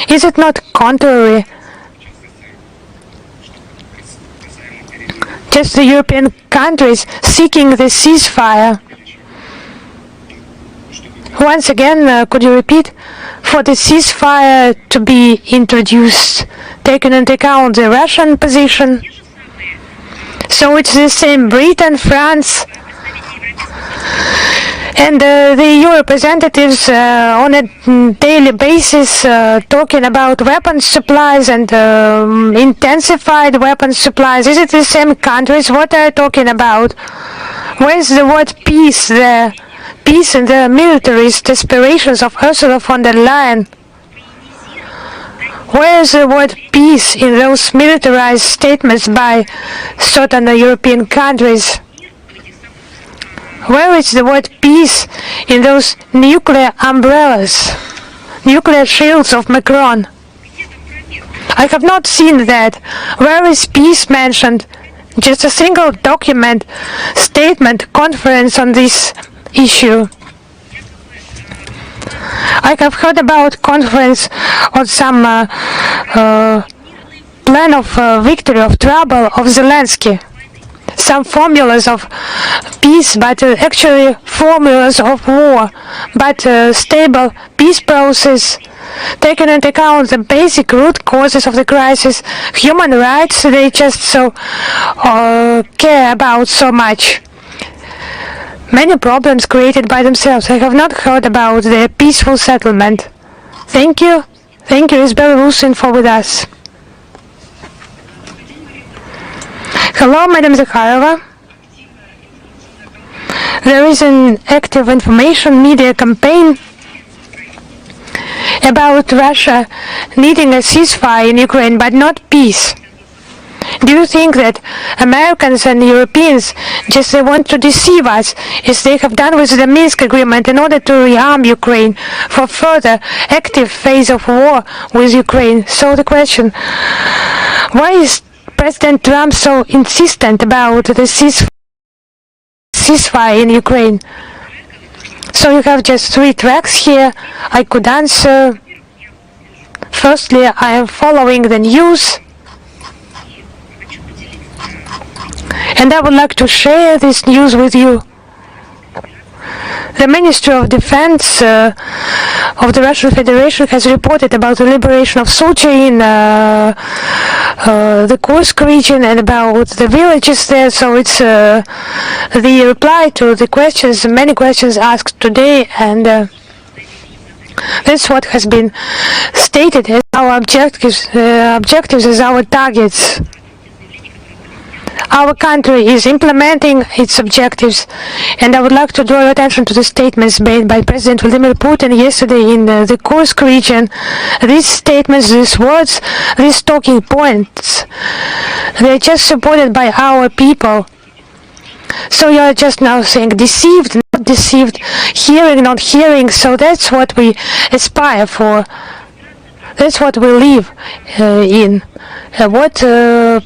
is it not contrary? Just the European countries seeking the ceasefire. Once again, could you repeat? For the ceasefire to be introduced, taking into account the Russian position. So it's the same Britain, France, And the EU representatives on a daily basis talking about weapons supplies and intensified weapons supplies. Is it the same countries? What are you talking about? Where's the word peace there? Peace in the militarist aspirations of Ursula von der Leyen. Where is the word peace in those militarized statements by certain European countries? Where is the word peace in those nuclear umbrellas, nuclear shields of Macron? I have not seen that. Where is peace mentioned? Just a single document, statement, conference on this issue. I have heard about conference on some plan of victory, of trouble of Zelensky. Some formulas of peace, but actually formulas of war, but stable peace process, taking into account the basic root causes of the crisis, human rights they just so care about so much. Many problems created by themselves. I have not heard about the peaceful settlement. Thank you. Thank you, Isabel Rusin, for with us. Hello, Madam Zakharova. There is an active information media campaign about Russia needing a ceasefire in Ukraine, but not peace. Do you think that Americans and Europeans just they want to deceive us, as they have done with the Minsk agreement, in order to rearm Ukraine for further active phase of war with Ukraine? So the question, why is President Trump so insistent about the ceasefire in Ukraine? So you have just 3 tracks here. I could answer. Firstly, I am following the news. And I would like to share this news with you. The Ministry of Defense of the Russian Federation has reported about the liberation of Sochi in the Kursk region and about the villages there. So it's the reply to the questions, many questions asked today, and that's what has been stated as our objectives as our targets. Our country is implementing its objectives, and I would like to draw your attention to the statements made by President Vladimir Putin yesterday in the Kursk region. These statements, these words, these talking points, they are just supported by our people. So you are just now saying deceived, not deceived, hearing, not hearing, so that's what we aspire for. That's what we live in. What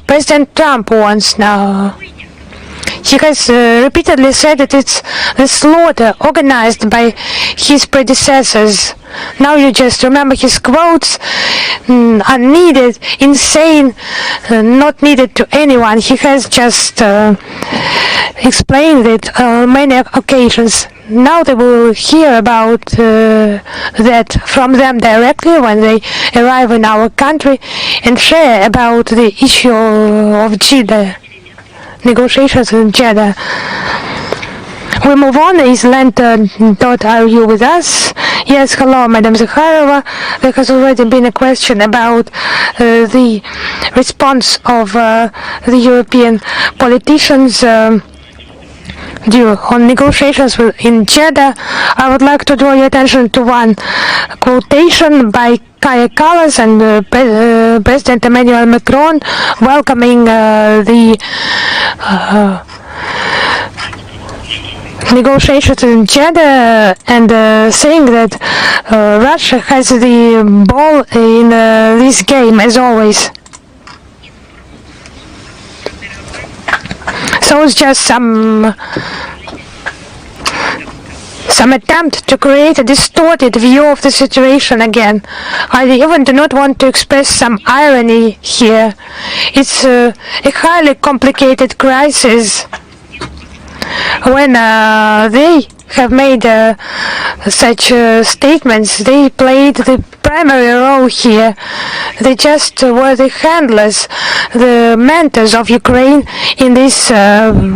President Trump wants now. He has repeatedly said that it's the slaughter organized by his predecessors. Now you just remember his quotes, unneeded, insane, not needed to anyone. He has just explained it on many occasions. Now they will hear about that from them directly when they arrive in our country and share about the issue of Jeddah, negotiations in Jeddah. We move on. Is Lantern.ru with us? Yes, hello, Madam Zakharova. There has already been a question about the response of the European politicians on negotiations in Jeddah. I would like to draw your attention to one quotation by Kaja Kallas and President Emmanuel Macron welcoming the negotiations in Jeddah and saying that Russia has the ball in this game as always. So it's just some attempt to create a distorted view of the situation again. I even do not want to express some irony here. It's a highly complicated crisis. When they have made such statements, they played the primary role here. They just were the handlers, the mentors of Ukraine in this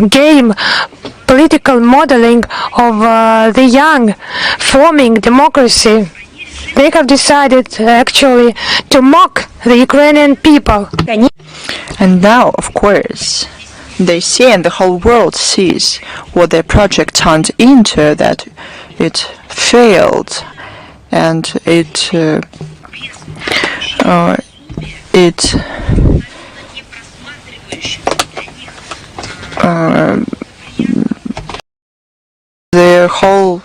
game political modeling of the young forming democracy. They have decided actually to mock the Ukrainian people. And now, of course, they see and the whole world sees what their project turned into, that it failed and the whole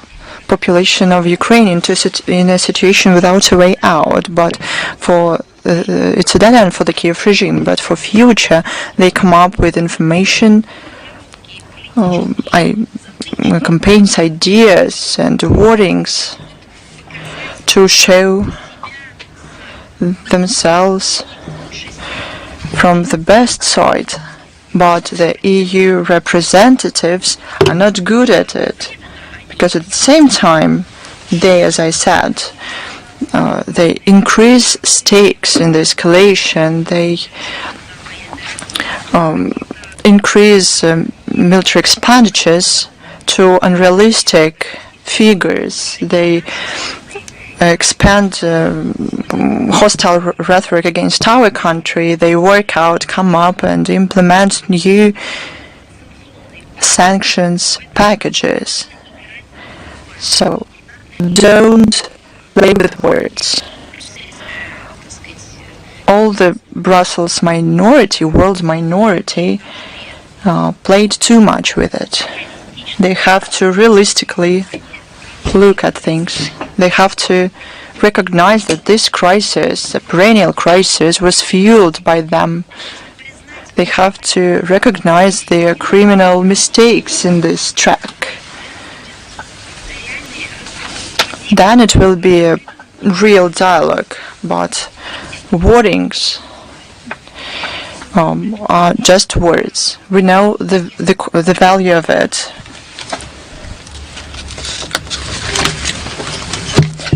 population of Ukraine in a situation without a way out. But for it's a dead end for the Kiev regime. But for future, they come up with information, campaigns, ideas, and warnings to show themselves from the best side. But the EU representatives are not good at it, because at the same time, they, as I said, they increase stakes in the escalation. They increase military expenditures to unrealistic figures. They expand hostile rhetoric against our country. They work out, come up and implement new sanctions packages. So don't play with words. All the Brussels minority, world minority, played too much with it. They have to realistically look at things. They have to recognize that this crisis, a perennial crisis, was fueled by them. They have to recognize their criminal mistakes in this track. Then it will be a real dialogue, but warnings are just words. We know the value of it.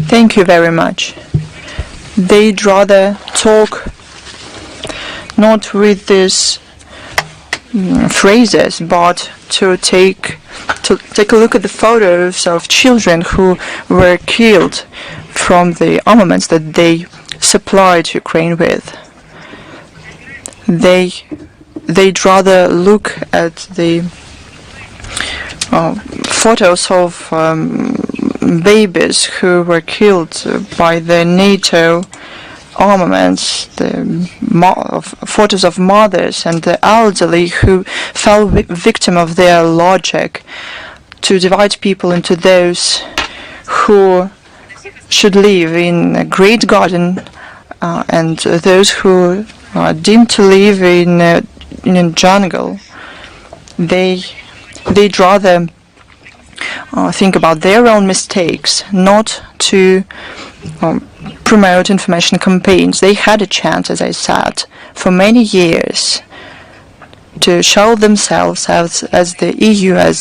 Thank you very much. They'd rather talk not with these phrases, but to take a look at the photos of children who were killed from the armaments that they supplied Ukraine with. They'd rather look at the photos of babies who were killed by the NATO armaments, the photos of mothers and the elderly who fell victim of their logic to divide people into those who should live in a great garden and those who are deemed to live in a jungle. They'd rather think about their own mistakes, not to promote information campaigns. They had a chance, as I said, for many years to show themselves as the EU, as